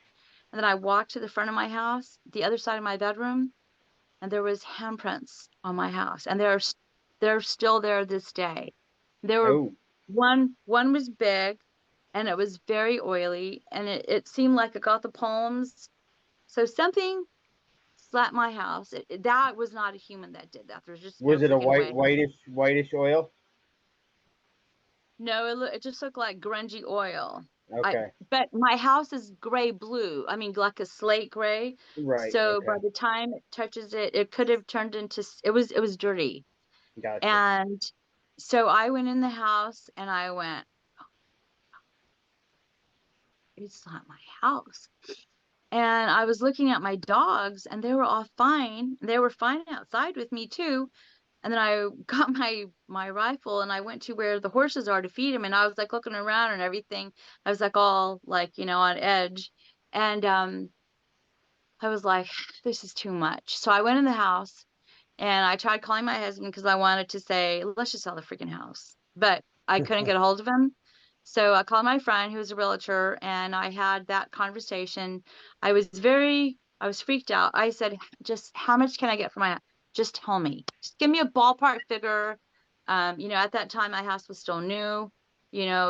[SPEAKER 3] And then I walked to the front of my house, the other side of my bedroom, and there was handprints on my house. And they're still there this day. There were one was big and it was very oily and it seemed like it got the palms. So something slapped my house. That was not a human that did that. There's just no
[SPEAKER 1] Was it a
[SPEAKER 3] freaking way.
[SPEAKER 1] whitish oil?
[SPEAKER 3] No, it just looked like grungy oil.
[SPEAKER 1] Okay.
[SPEAKER 3] But my house is gray blue. I mean, like a slate gray.
[SPEAKER 1] Right.
[SPEAKER 3] So by
[SPEAKER 1] Okay.
[SPEAKER 3] the time it touches it, it could have turned into, it was dirty.
[SPEAKER 1] Gotcha.
[SPEAKER 3] And so I went in the house and I went, it's not my house. And I was looking at my dogs and they were all fine. They were fine outside with me too. And then I got my rifle and I went to where the horses are to feed them. And I was like looking around and everything. I was like all like, on edge. And I was like, this is too much. So I went in the house and I tried calling my husband because I wanted to say, let's just sell the freaking house. But I couldn't get a hold of him. So I called my friend who's a realtor and I had that conversation. I was freaked out. I said, just how much can I get for my, just tell me, just give me a ballpark figure. At that time, my house was still new,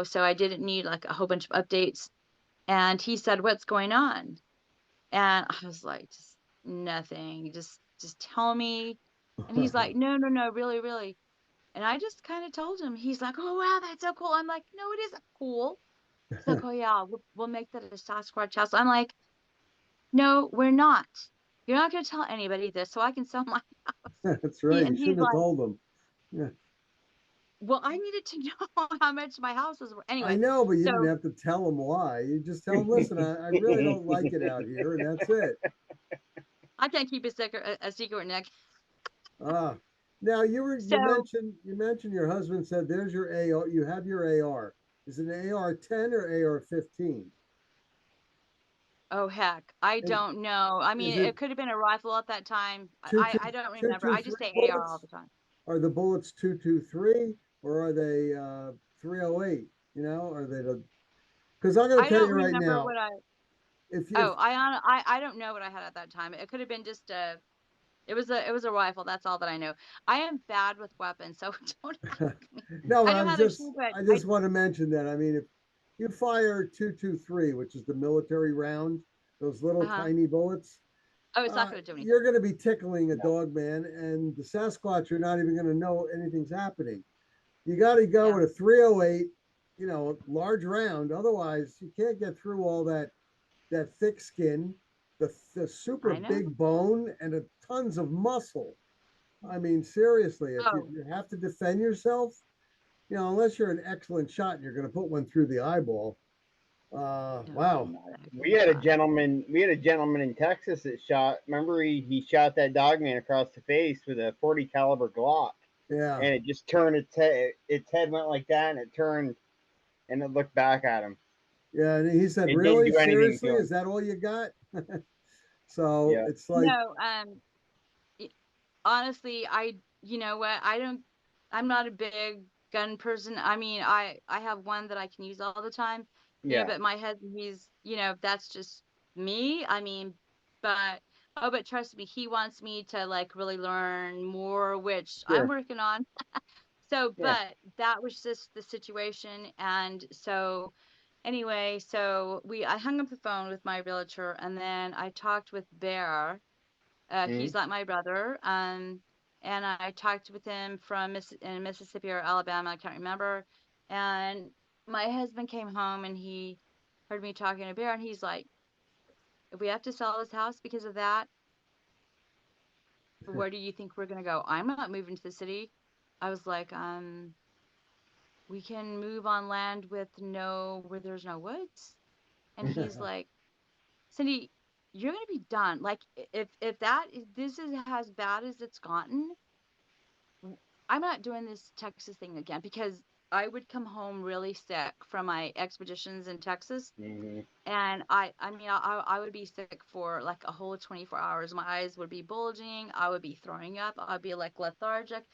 [SPEAKER 3] so I didn't need like a whole bunch of updates. And he said, what's going on? And I was like, just nothing, just tell me. And he's like, no, no, no, really, really. And I just kind of told him, he's like, oh, wow, that's so cool. I'm like, no, it isn't cool. He's like, oh, yeah, we'll make that a Sasquatch house. I'm like, no, we're not. You're not going to tell anybody this so I can sell my house.
[SPEAKER 2] That's right. You
[SPEAKER 3] And he's
[SPEAKER 2] shouldn't have
[SPEAKER 3] like,
[SPEAKER 2] told them. Yeah.
[SPEAKER 3] well, I needed to know how much my house was worth.
[SPEAKER 2] I
[SPEAKER 3] Anyway,
[SPEAKER 2] know, but you didn't
[SPEAKER 3] so
[SPEAKER 2] have to tell them why. You just tell them, listen, I really don't like it out here, and that's it.
[SPEAKER 3] I can't keep a secret, Nick.
[SPEAKER 2] Ah, now you
[SPEAKER 3] So,
[SPEAKER 2] mentioned your husband said there's your AR. You have your AR. Is it an AR-10 or AR-15?
[SPEAKER 3] oh, heck, I
[SPEAKER 2] Is
[SPEAKER 3] don't know. I mean,
[SPEAKER 2] is
[SPEAKER 3] it
[SPEAKER 2] it
[SPEAKER 3] could have been a rifle at that time.
[SPEAKER 2] two
[SPEAKER 3] I,
[SPEAKER 2] two
[SPEAKER 3] I don't
[SPEAKER 2] two
[SPEAKER 3] remember.
[SPEAKER 2] two
[SPEAKER 3] I just
[SPEAKER 2] three
[SPEAKER 3] say AR all
[SPEAKER 2] bullets?
[SPEAKER 3] the time.
[SPEAKER 2] Are the bullets 223 or are they 308? You know, are they the? Because I'm going to
[SPEAKER 3] I
[SPEAKER 2] tell
[SPEAKER 3] don't
[SPEAKER 2] you right
[SPEAKER 3] remember
[SPEAKER 2] now,
[SPEAKER 3] what I,
[SPEAKER 2] if you
[SPEAKER 3] oh, I don't know what I had at that time. It could have been just it was a rifle. That's all that I know. I am bad with weapons, so don't ask me.
[SPEAKER 2] no,
[SPEAKER 3] I know how to shoot, but
[SPEAKER 2] I just want to mention that. I mean, if you fire 223, which is the military round, those little
[SPEAKER 3] uh-huh.
[SPEAKER 2] tiny bullets,
[SPEAKER 3] Oh, it's not going to do anything.
[SPEAKER 2] you're going to be tickling a
[SPEAKER 1] No.
[SPEAKER 2] dog man, and the Sasquatch are not even going to know anything's happening. You got to go
[SPEAKER 3] Yeah.
[SPEAKER 2] with a 308, large round. Otherwise, you can't get through all that thick skin, the super
[SPEAKER 3] I know.
[SPEAKER 2] big bone, and tons of muscle. I mean, seriously, if
[SPEAKER 3] Oh,
[SPEAKER 2] you have to defend yourself, unless you're an excellent shot and you're going to put one through the eyeball.
[SPEAKER 3] no, I'm
[SPEAKER 2] Wow.
[SPEAKER 3] not a
[SPEAKER 1] We
[SPEAKER 3] good
[SPEAKER 1] had a
[SPEAKER 3] shot.
[SPEAKER 1] gentleman. We had a gentleman in Texas that shot. Remember, he shot that dog man across the face with a 40 caliber Glock,
[SPEAKER 2] Yeah.
[SPEAKER 1] and it just turned its head. Its head went like that, and it turned, and it looked back at him.
[SPEAKER 2] Yeah. And he said,
[SPEAKER 1] It didn't
[SPEAKER 2] really?
[SPEAKER 1] do anything
[SPEAKER 2] Seriously?
[SPEAKER 1] to
[SPEAKER 2] Is
[SPEAKER 1] him.
[SPEAKER 2] that all you got? So
[SPEAKER 1] Yeah.
[SPEAKER 2] it's like,
[SPEAKER 3] No, y- honestly, you know what? I'm not a big gun person. I mean, I have one that I can use all the time,
[SPEAKER 1] Yeah.
[SPEAKER 3] but my husband, that's just me. I mean, but oh, but trust me, he wants me to like really learn more, which I'm
[SPEAKER 1] Sure.
[SPEAKER 3] working on. So,
[SPEAKER 1] Yeah.
[SPEAKER 3] but that was just the situation. And so anyway, I hung up the phone with my realtor and then I talked with Bear.
[SPEAKER 1] Mm-hmm.
[SPEAKER 3] He's like my brother. And I talked with him in Mississippi or Alabama, I can't remember. And my husband came home and he heard me talking to Bear and he's like, if we have to sell this house because of that, where do you think we're gonna go? I'm not moving to the city. I was like, we can move on land where there's no woods. And he's like, Cindy, you're gonna be done. Like if this is as bad as it's gotten, I'm not doing this Texas thing again because I would come home really sick from my expeditions in Texas.
[SPEAKER 1] Mm-hmm.
[SPEAKER 3] And I mean, I would be sick for like a whole 24 hours. My eyes would be bulging. I would be throwing up. I'd be like lethargic.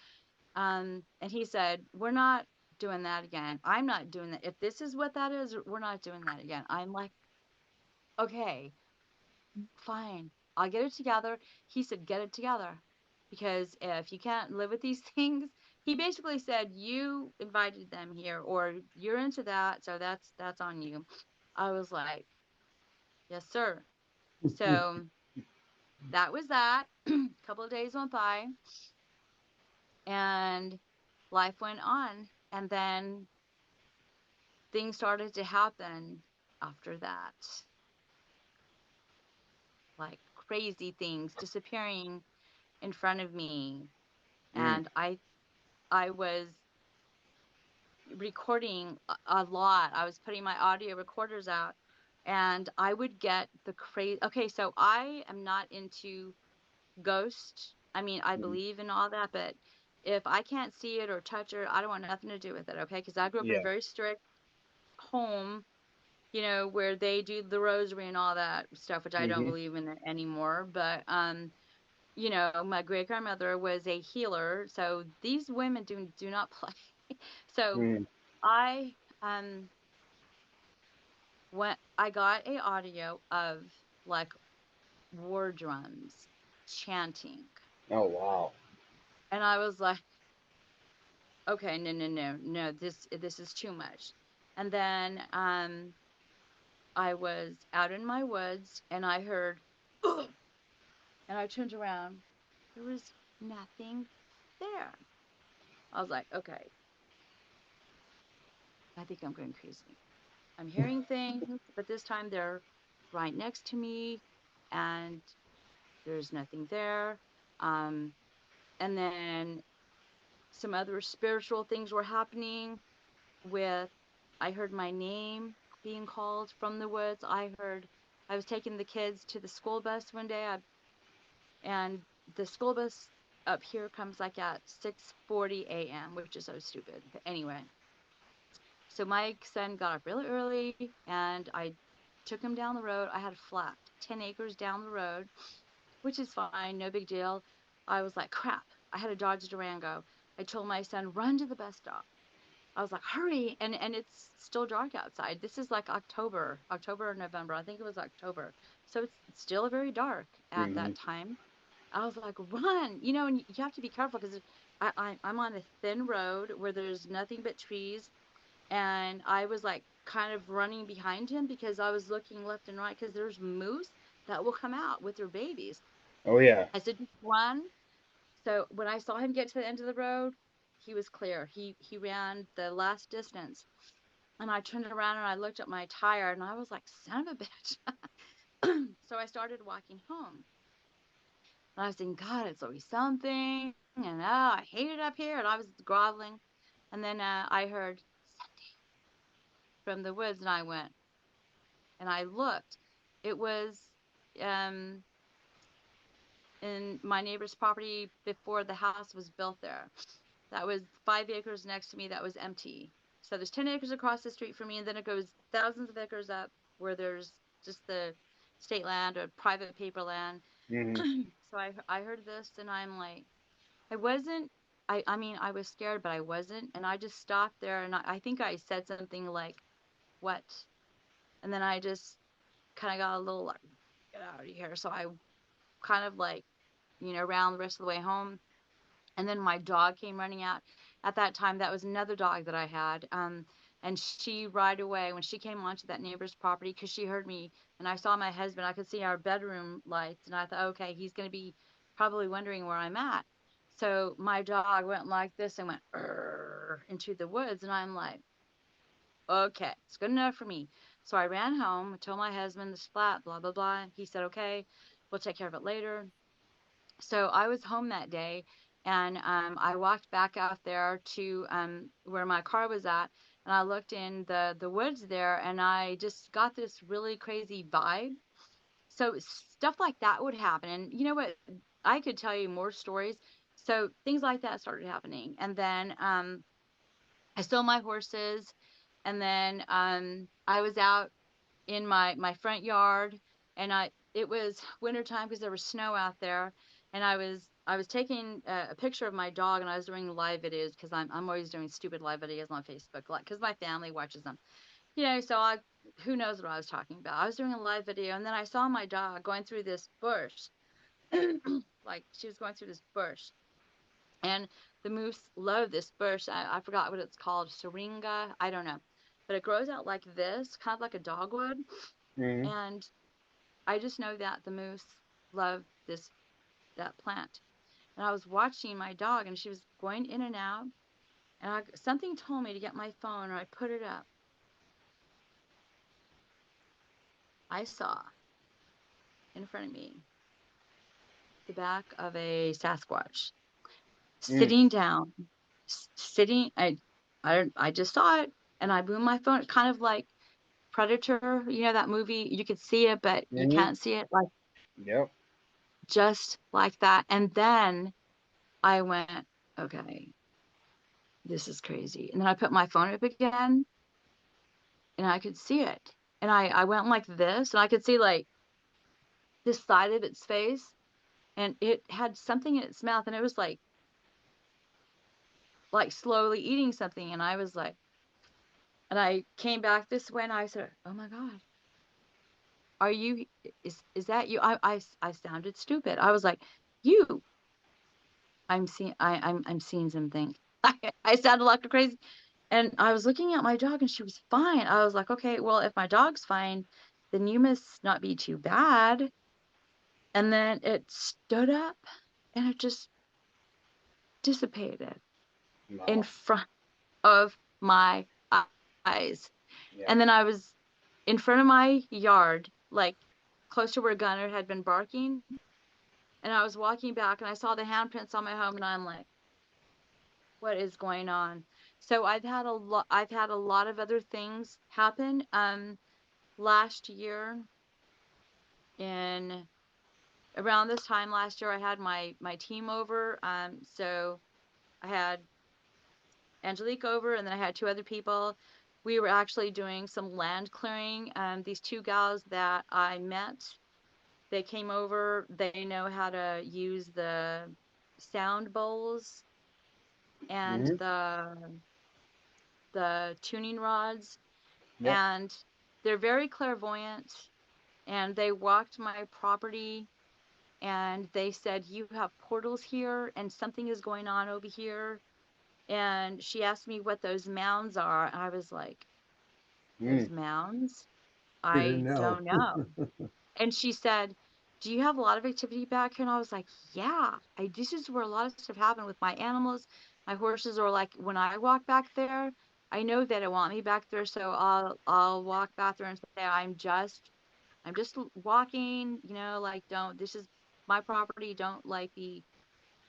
[SPEAKER 3] And he said, we're not doing that again. I'm not doing that. If this is what that is, we're not doing that again. I'm like, okay, fine. I'll get it together. He said, get it together. Because if you can't live with these things, he basically said, you invited them here or you're into that. So that's on you. I was like, yes, sir. So that was that. A couple of days went by and life went on. And then things started to happen after that, like crazy things disappearing in front of me.
[SPEAKER 1] Mm.
[SPEAKER 3] And I was recording a lot. I was putting my audio recorders out, and I would get the crazy. Okay, so I am not into ghost. I mean, I
[SPEAKER 1] Mm.
[SPEAKER 3] believe in all that, but if I can't see it or touch it, I don't want nothing to do with it. Okay, because I grew up in a
[SPEAKER 1] Yeah.
[SPEAKER 3] very strict home, where they do the rosary and all that stuff, which I don't
[SPEAKER 1] Hmm.
[SPEAKER 3] believe in it anymore. But my great grandmother was a healer, so these women do not play. So
[SPEAKER 1] Mm.
[SPEAKER 3] I um when I got a audio of like war drums chanting,
[SPEAKER 1] Oh wow.
[SPEAKER 3] and I was like, okay, no, no, no, no, this is too much. And then I was out in my woods and I heard, "Ugh," and I turned around. There was nothing there. I was like, okay, I think I'm going crazy. I'm hearing things, but this time they're right next to me and there's nothing there. Um, and then some other spiritual things were happening with, I heard my name being called from the woods. I was taking the kids to the school bus one day, and the school bus up here comes like at 6:40 a.m., which is so stupid. But anyway, so my son got up really early and I took him down the road. I had a flat 10 acres down the road, which is fine, no big deal. I was like, crap, I had a Dodge Durango. I told my son, run to the bus stop. I was like, hurry. And it's still dark outside. This is like October or November. I think it was October. So it's still very dark at
[SPEAKER 1] Hmm.
[SPEAKER 3] that time. I was like, run, and you have to be careful because I'm on a thin road where there's nothing but trees. And I was like kind of running behind him because I was looking left and right because there's moose that will come out with their babies.
[SPEAKER 1] Oh yeah.
[SPEAKER 3] I said, just run. So when I saw him get to the end of the road, he was clear. He ran the last distance. And I turned around and I looked at my tire and I was like, son of a bitch. So I started walking home. And I was thinking, God, it's always something. And I hate it up here. And I was groveling. And then I heard from the woods and I went and I looked. It was um, in my neighbor's property before the house was built there. That was 5 acres next to me that was empty. So there's 10 acres across the street from me, and then it goes thousands of acres up where there's just the state land or private paper land.
[SPEAKER 1] Hmm.
[SPEAKER 3] So I heard this, and I'm like, I wasn't. I mean, I was scared, but I wasn't. And I just stopped there, and I think I said something like, "What?" And then I just kind of got a little like, "Get out of here." So I kind of like, ran the rest of the way home. And then my dog came running out. At that time, that was another dog that I had. And she right away, when she came onto that neighbor's property, because she heard me and I saw my husband, I could see our bedroom lights, and I thought, okay, he's going to be probably wondering where I'm at. So my dog went like this and went "Urgh," into the woods, and I'm like, okay, it's good enough for me. So I ran home, told my husband this flat, blah blah blah. He said, okay, we'll take care of it later. So I was home that day, and I walked back out there to where my car was at, and I looked in the woods there, and I just got this really crazy vibe. So stuff like that would happen, and you know what? I could tell you more stories. So things like that started happening, and then I sold my horses, and then I was out in my front yard, and it was wintertime because there was snow out there, and I was taking a picture of my dog, and I was doing live videos because I'm always doing stupid live videos on Facebook, like because my family watches them, so I who knows what I was talking about. I was doing a live video, and then I saw my dog going through this bush. Like she was going through this bush, and the moose love this bush. I forgot what it's called, syringa, I don't know, but it grows out like this, kind of like a dogwood.
[SPEAKER 1] Hmm.
[SPEAKER 3] And I just know that the moose love that plant. And I was watching my dog, and she was going in and out, and something told me to get my phone, and I put it up, I saw in front of me the back of a Sasquatch
[SPEAKER 1] Mm.
[SPEAKER 3] sitting down, sitting. I just saw it, and I moved my phone, kind of like Predator. You know that movie? You could see it, but you
[SPEAKER 1] Mm-hmm.
[SPEAKER 3] can't see it, like
[SPEAKER 1] Yep.
[SPEAKER 3] just like that. And then I went, okay, this is crazy. And then I put my phone up again, and I could see it. And I went like this, and I could see like this side of its face, and it had something in its mouth, and it was like slowly eating something. And I was like, and I came back this way, and I said, oh my God, are you, is that you? I sounded stupid. I was like, you, I'm seeing something. I sounded like a crazy. And I was looking at my dog, and she was fine. I was like, okay, well, if my dog's fine, then you must not be too bad. And then it stood up, and it just dissipated in
[SPEAKER 1] No.
[SPEAKER 3] front of my eyes.
[SPEAKER 1] Yeah.
[SPEAKER 3] And then I was in front of my yard, like close to where Gunner had been barking. And I was walking back, and I saw the handprints on my home, and I'm like, what is going on? So I've had a lot of other things happen. Last year, in around this time last year, I had my team over. So I had Angelique over, and then I had two other people. We were actually doing some land clearing. These two gals that I met, they came over. They know how to use the sound bowls and
[SPEAKER 1] Mm-hmm.
[SPEAKER 3] the tuning rods,
[SPEAKER 1] Yep.
[SPEAKER 3] and they're very clairvoyant. And they walked my property, and they said, you have portals here, and something is going on over here. And she asked me what those mounds are. And I was like, those
[SPEAKER 1] Mm.
[SPEAKER 3] mounds?
[SPEAKER 2] You didn't
[SPEAKER 3] I
[SPEAKER 2] know.
[SPEAKER 3] don't know. And she said, do you have a lot of activity back here? And I was like, yeah, this is where a lot of stuff happened with my animals. My horses are like, when I walk back there, I know that it want me back there. So I'll walk back there and say, I'm just walking, like, this is my property. Don't like be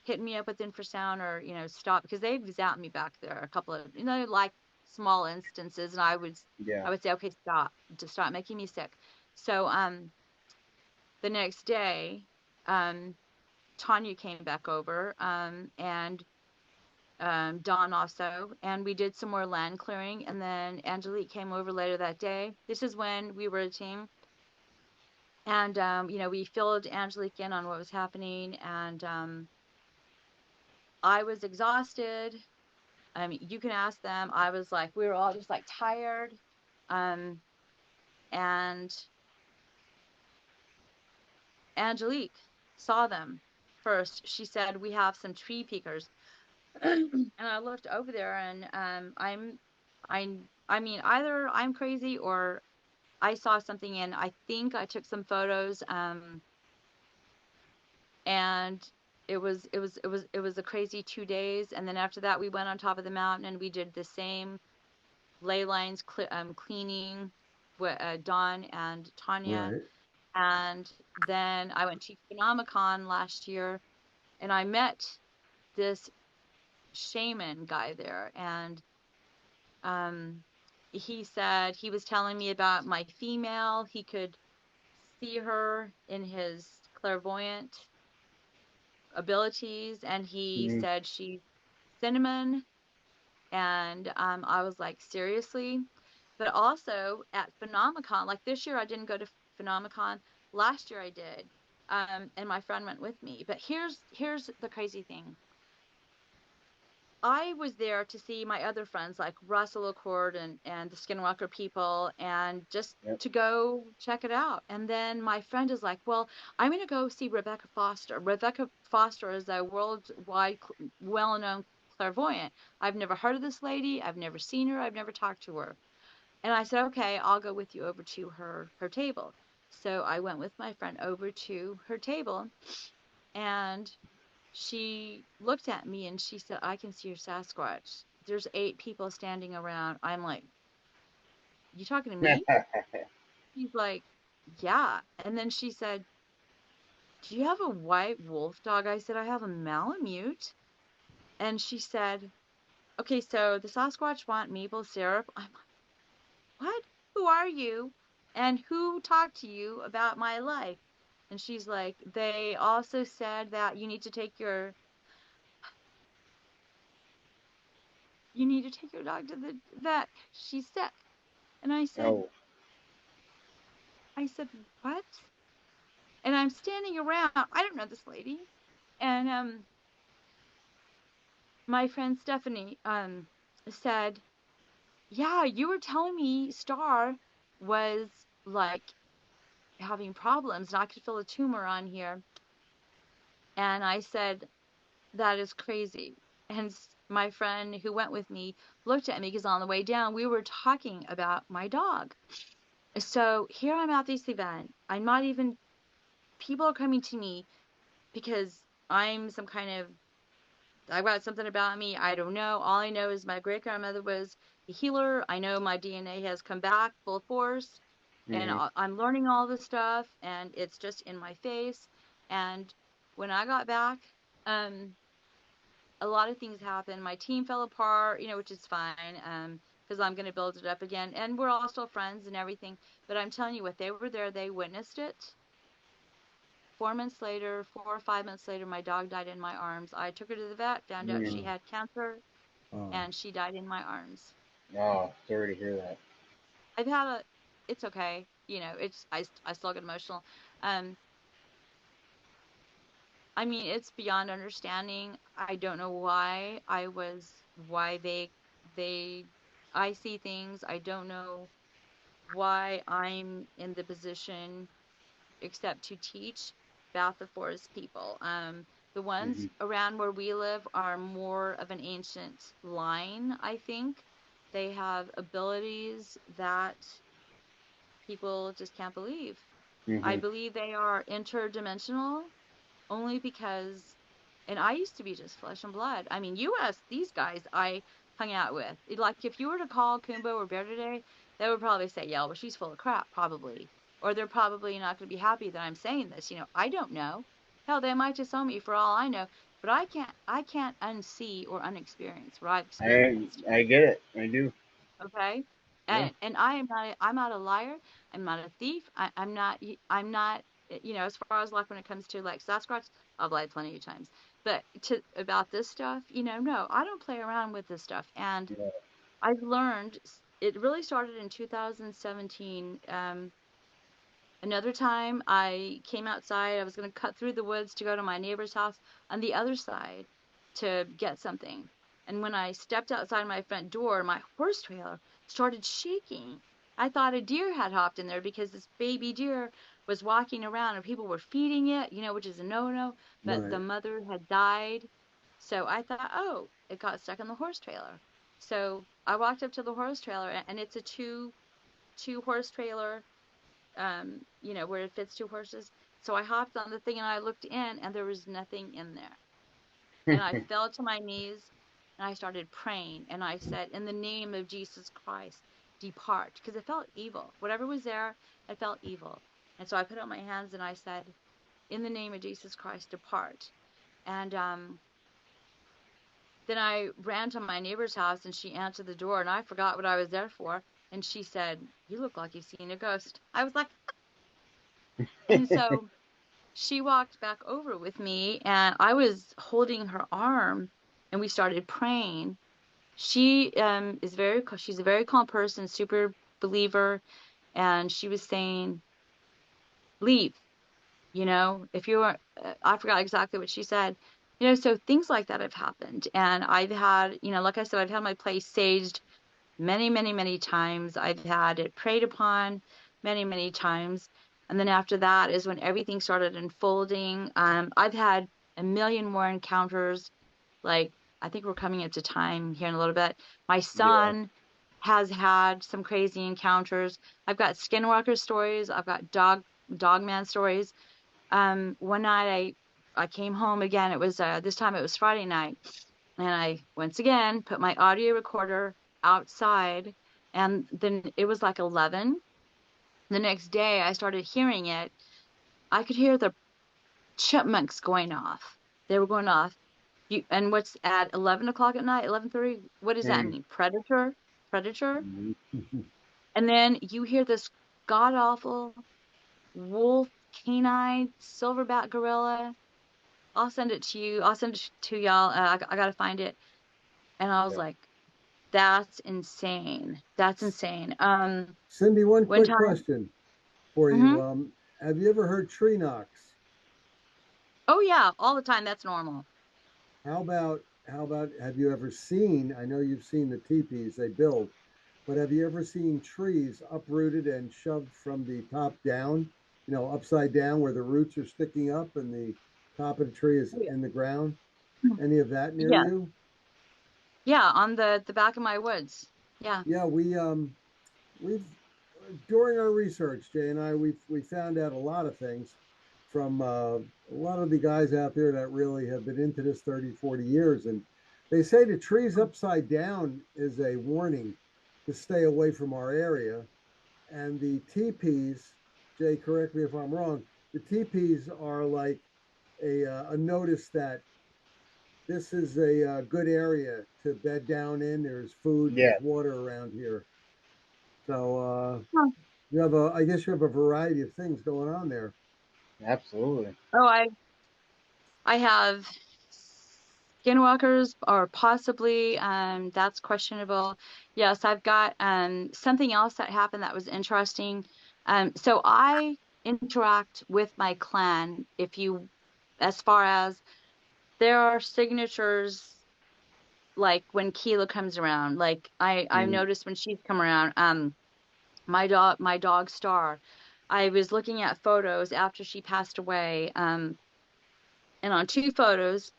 [SPEAKER 3] hitting me up with infrasound, or, stop, because they've zapped me back there a couple of, like small instances. And
[SPEAKER 1] Yeah.
[SPEAKER 3] I would say, okay, stop, just stop making me sick. So, the next day, um, Tanya came back over, and Dawn also, and we did some more land clearing. And then Angelique came over later that day. This is when we were a team. And, we filled Angelique in on what was happening. And I was exhausted. I mean, you can ask them. I was like, we were all just like tired. Um, and Angelique saw them first. She said, we have some tree peekers. And I looked over there, and I mean, either I'm crazy or I saw something, and I think I took some photos. And it was a crazy 2 days. And then after that, we went on top of the mountain, and we did the same ley lines cleaning with Dawn and Tanya.
[SPEAKER 2] Right.
[SPEAKER 3] And then I went to Phenomicon last year, and I met this shaman guy there. And he said, he was telling me about my female. He could see her in his clairvoyant abilities, and he
[SPEAKER 1] Mm.
[SPEAKER 3] said she's cinnamon. And I was like, seriously? But also at Phenomicon, like this year I didn't go to Phenomicon. Last year I did. And my friend went with me. But here's the crazy thing. I was there to see my other friends like Russell Accord and the Skinwalker people, and just
[SPEAKER 1] Yep.
[SPEAKER 3] to go check it out. And then my friend is like, well, I'm going to go see Rebecca Foster. Rebecca Foster is a worldwide well-known clairvoyant. I've never heard of this lady. I've never seen her. I've never talked to her. And I said, okay, I'll go with you over to her table. So I went with my friend over to her table, and she looked at me, and she said, I can see your Sasquatch. There's 8 people standing around. I'm like, you talking to me? She's like, yeah. And then she said, do you have a white wolf dog? I said, I have a Malamute. And she said, okay, so the Sasquatch want maple syrup. I'm like, what? Who are you? And who talked to you about my life? And she's like, they also said that you need to take your dog to the vet. She's sick. And
[SPEAKER 1] Oh.
[SPEAKER 3] I said, what? And I'm standing around. I don't know this lady. And my friend Stephanie said, yeah, you were telling me Star was like having problems and I could feel a tumor on here. And I said, that is crazy. And my friend who went with me looked at me because on the way down, we were talking about my dog. So here I'm at this event. I'm not even, people are coming to me because I'm some kind of, I've got something about me. I don't know. All I know is my great grandmother was a healer. I know my DNA has come back full force, and
[SPEAKER 1] Mm-hmm.
[SPEAKER 3] I'm learning all this stuff, and it's just in my face. And when I got back, um, a lot of things happened. My team fell apart, which is fine, because I'm going to build it up again. And we're all still friends and everything. But I'm telling you what, they were there, they witnessed it. 4 months later, 4 or 5 months later, my dog died in my arms. I took her to the vet, found out she
[SPEAKER 1] Mm.
[SPEAKER 3] had cancer,
[SPEAKER 2] Oh,
[SPEAKER 3] and she died in my arms.
[SPEAKER 1] Oh, sorry to hear that.
[SPEAKER 3] I've had a, it's okay. I still get emotional. Um, I mean, it's beyond understanding. I don't know why they, I see things. I don't know why I'm in the position except to teach about the forest people. The ones
[SPEAKER 1] Mm-hmm.
[SPEAKER 3] around where we live are more of an ancient line, I think. They have abilities that people just can't believe. I
[SPEAKER 1] Mm-hmm.
[SPEAKER 3] believe they are interdimensional only because, and I used to be just flesh and blood. I mean, you ask these guys I hung out with. Like, if you were to call Kumbo or Bear today, they would probably say, yeah, well, she's full of crap, probably. Or they're probably not going to be happy that I'm saying this. I don't know. Hell, they might just own me for all I know. But I can't unsee or unexperience what I've experienced.
[SPEAKER 1] I get it. I do.
[SPEAKER 3] Okay.
[SPEAKER 1] Yeah.
[SPEAKER 3] And I'm not a liar. I'm not a thief. I'm not, as far as like when it comes to like Sasquatch, I've lied plenty of times. But about this stuff, no, I don't play around with this stuff. And
[SPEAKER 1] Yeah.
[SPEAKER 3] I've learned it really started in 2017. Another time I came outside, I was going to cut through the woods to go to my neighbor's house on the other side to get something. And when I stepped outside my front door, my horse trailer started shaking. I thought a deer had hopped in there because this baby deer was walking around and people were feeding it, which is a no-no, but the
[SPEAKER 2] right.
[SPEAKER 3] mother had died. So I thought, oh, it got stuck in the horse trailer. So I walked up to the horse trailer and it's a two horse trailer, where it fits two horses. So I hopped on the thing and I looked in and there was nothing in there. And I fell to my knees and I started praying. And I said, in the name of Jesus Christ, depart. Because it felt evil. Whatever was there, it felt evil. And so I put up my hands and I said, in the name of Jesus Christ, depart. And then I ran to my neighbor's house and she answered the door and I forgot what I was there for. And she said, you look like you've seen a ghost. I was like, and so she walked back over with me and I was holding her arm and we started praying. She she's a very calm person, super believer, and she was saying, leave, if you are, I forgot exactly what she said. So things like that have happened. And I've had, like I said, I've had my place saged many, many, many times. I've had it preyed upon many, many times. And then after that is when everything started unfolding. I've had a million more encounters. Like, I think we're coming up to time here in a little bit. My
[SPEAKER 1] Yeah.
[SPEAKER 3] son has had some crazy encounters. I've got skinwalker stories. I've got dogman stories. One night I came home again. It was this time it was Friday night, and I once again put my audio recorder outside, and then it was like 11, The next day I started hearing it. I could hear the chipmunks going off. They were going off. And what's at 11 o'clock at night, 11:30? What does that mean? Predator? Predator?
[SPEAKER 1] Mhm.
[SPEAKER 3] And then you hear this god awful wolf, canine, silverback gorilla. I'll send it to you. I'll send it to y'all. I gotta find it. And I was
[SPEAKER 1] Okay.
[SPEAKER 3] like, that's insane. That's insane.
[SPEAKER 2] Cindy, one
[SPEAKER 3] One
[SPEAKER 2] quick
[SPEAKER 3] time,
[SPEAKER 2] question for
[SPEAKER 3] hmm
[SPEAKER 2] you. Have you ever heard tree knocks?
[SPEAKER 3] oh yeah, all the time. That's normal.
[SPEAKER 2] How about have you ever seen, I know you've seen the teepees they build, but have you ever seen trees uprooted and shoved from the top down, upside down where the roots are sticking up and the top of the tree is
[SPEAKER 3] Oh, yeah.
[SPEAKER 2] in the ground? Any of that near
[SPEAKER 3] Yeah,
[SPEAKER 2] you?
[SPEAKER 3] yeah, on the back of my woods. Yeah.
[SPEAKER 2] Yeah, we've during our research, Jay and I, we found out a lot of things from a lot of the guys out there that really have been into this 30, 40 years. And they say the trees upside down is a warning to stay away from our area. And the teepees, Jay, correct me if I'm wrong, the teepees are like a notice that this is a good area to bed down in. There's food,
[SPEAKER 1] Yeah,
[SPEAKER 2] there's water around here. So
[SPEAKER 3] Huh.
[SPEAKER 2] I guess you have a variety of things going on there.
[SPEAKER 1] absolutely.
[SPEAKER 3] Oh, I have skinwalkers or possibly that's questionable. Yes, I've got something else that happened that was interesting. So I interact with my clan if you as far as there are signatures like when Keela comes around. Like I
[SPEAKER 1] Mhm.
[SPEAKER 3] noticed when she's come around, my dog Star. I was looking at photos after she passed away, and on two photos,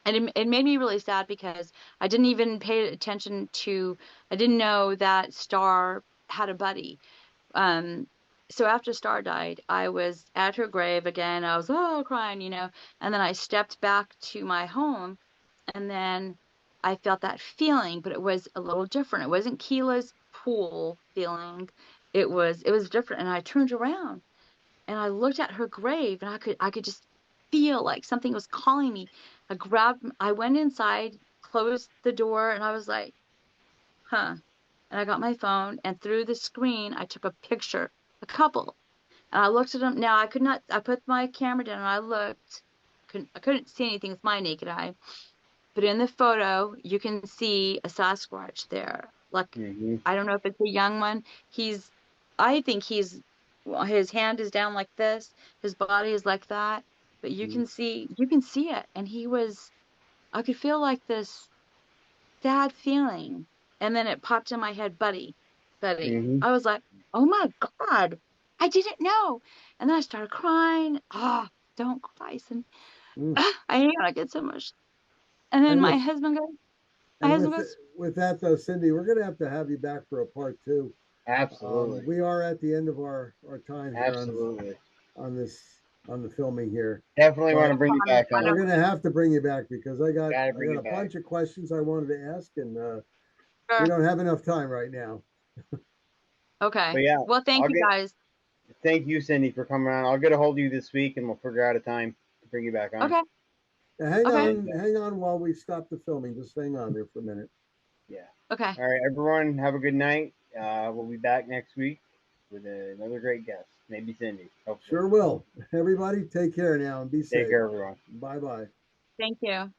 [SPEAKER 3] and it made me really sad because I didn't even pay attention to, I didn't know that Star had a buddy. Um, so after Star died, I was at her grave again. I was crying, and then I stepped back to my home, and then I felt that feeling, but it was a little different. It wasn't Keela's pool feeling. It was different, and I turned around and I looked at her grave, and I could just feel like something was calling me. I went inside, closed the door, and I was like, huh. And I got my phone, and through the screen I took a picture, a couple. And I looked at them. Now I could not, I put my camera down and I looked. I couldn't see anything with my naked eye. But in the photo, you can see a Sasquatch there. Like,
[SPEAKER 1] Mhm.
[SPEAKER 3] I don't know if it's a young one. I think well, his hand is down like this. His body is like that. But
[SPEAKER 1] Mhm.
[SPEAKER 3] you can see it. And I could feel like this sad feeling. And then it popped in my head, Buddy, Buddy.
[SPEAKER 1] Mhm.
[SPEAKER 3] I was like, oh my God, I didn't know. And then I started crying. Don't cry, Cindy.
[SPEAKER 2] Mm.
[SPEAKER 3] I hate when I get so much. And then
[SPEAKER 2] And
[SPEAKER 3] my
[SPEAKER 2] with
[SPEAKER 3] husband goes, my
[SPEAKER 2] and
[SPEAKER 3] husband
[SPEAKER 2] with
[SPEAKER 3] goes,
[SPEAKER 2] with that though, Cindy, we're going to have you back for a part two.
[SPEAKER 1] Absolutely.
[SPEAKER 2] We are at the end of our time here
[SPEAKER 1] Absolutely.
[SPEAKER 2] on this on the filming here,
[SPEAKER 1] Definitely want
[SPEAKER 2] but
[SPEAKER 1] to
[SPEAKER 3] no
[SPEAKER 1] bring you
[SPEAKER 3] problem.
[SPEAKER 1] back
[SPEAKER 3] I
[SPEAKER 2] we're
[SPEAKER 1] on.
[SPEAKER 3] don't
[SPEAKER 2] going to have to bring you back because
[SPEAKER 1] Gotta
[SPEAKER 2] I
[SPEAKER 1] bring
[SPEAKER 2] got
[SPEAKER 1] you
[SPEAKER 2] a
[SPEAKER 1] back.
[SPEAKER 2] bunch of questions I wanted to ask, and we
[SPEAKER 3] care.
[SPEAKER 2] don't have enough time right now.
[SPEAKER 3] Okay.
[SPEAKER 1] But yeah,
[SPEAKER 3] Well, thank
[SPEAKER 1] I'll
[SPEAKER 3] you
[SPEAKER 1] get.
[SPEAKER 3] guys.
[SPEAKER 1] Thank you, Cindy, for coming on. I'll get a hold of you this week, and we'll figure out a time to bring you back on.
[SPEAKER 3] Okay. Okay.
[SPEAKER 1] And
[SPEAKER 2] Hang on while we stop the filming. Just hang on there for a minute.
[SPEAKER 1] yeah.
[SPEAKER 3] Okay.
[SPEAKER 1] All right, everyone, have a good night. We'll be back next week with another great guest, maybe Cindy. Hopefully.
[SPEAKER 2] Sure will. Everybody, take care now and be
[SPEAKER 1] Take
[SPEAKER 2] safe.
[SPEAKER 1] care, everyone.
[SPEAKER 2] Bye bye.
[SPEAKER 3] Thank you.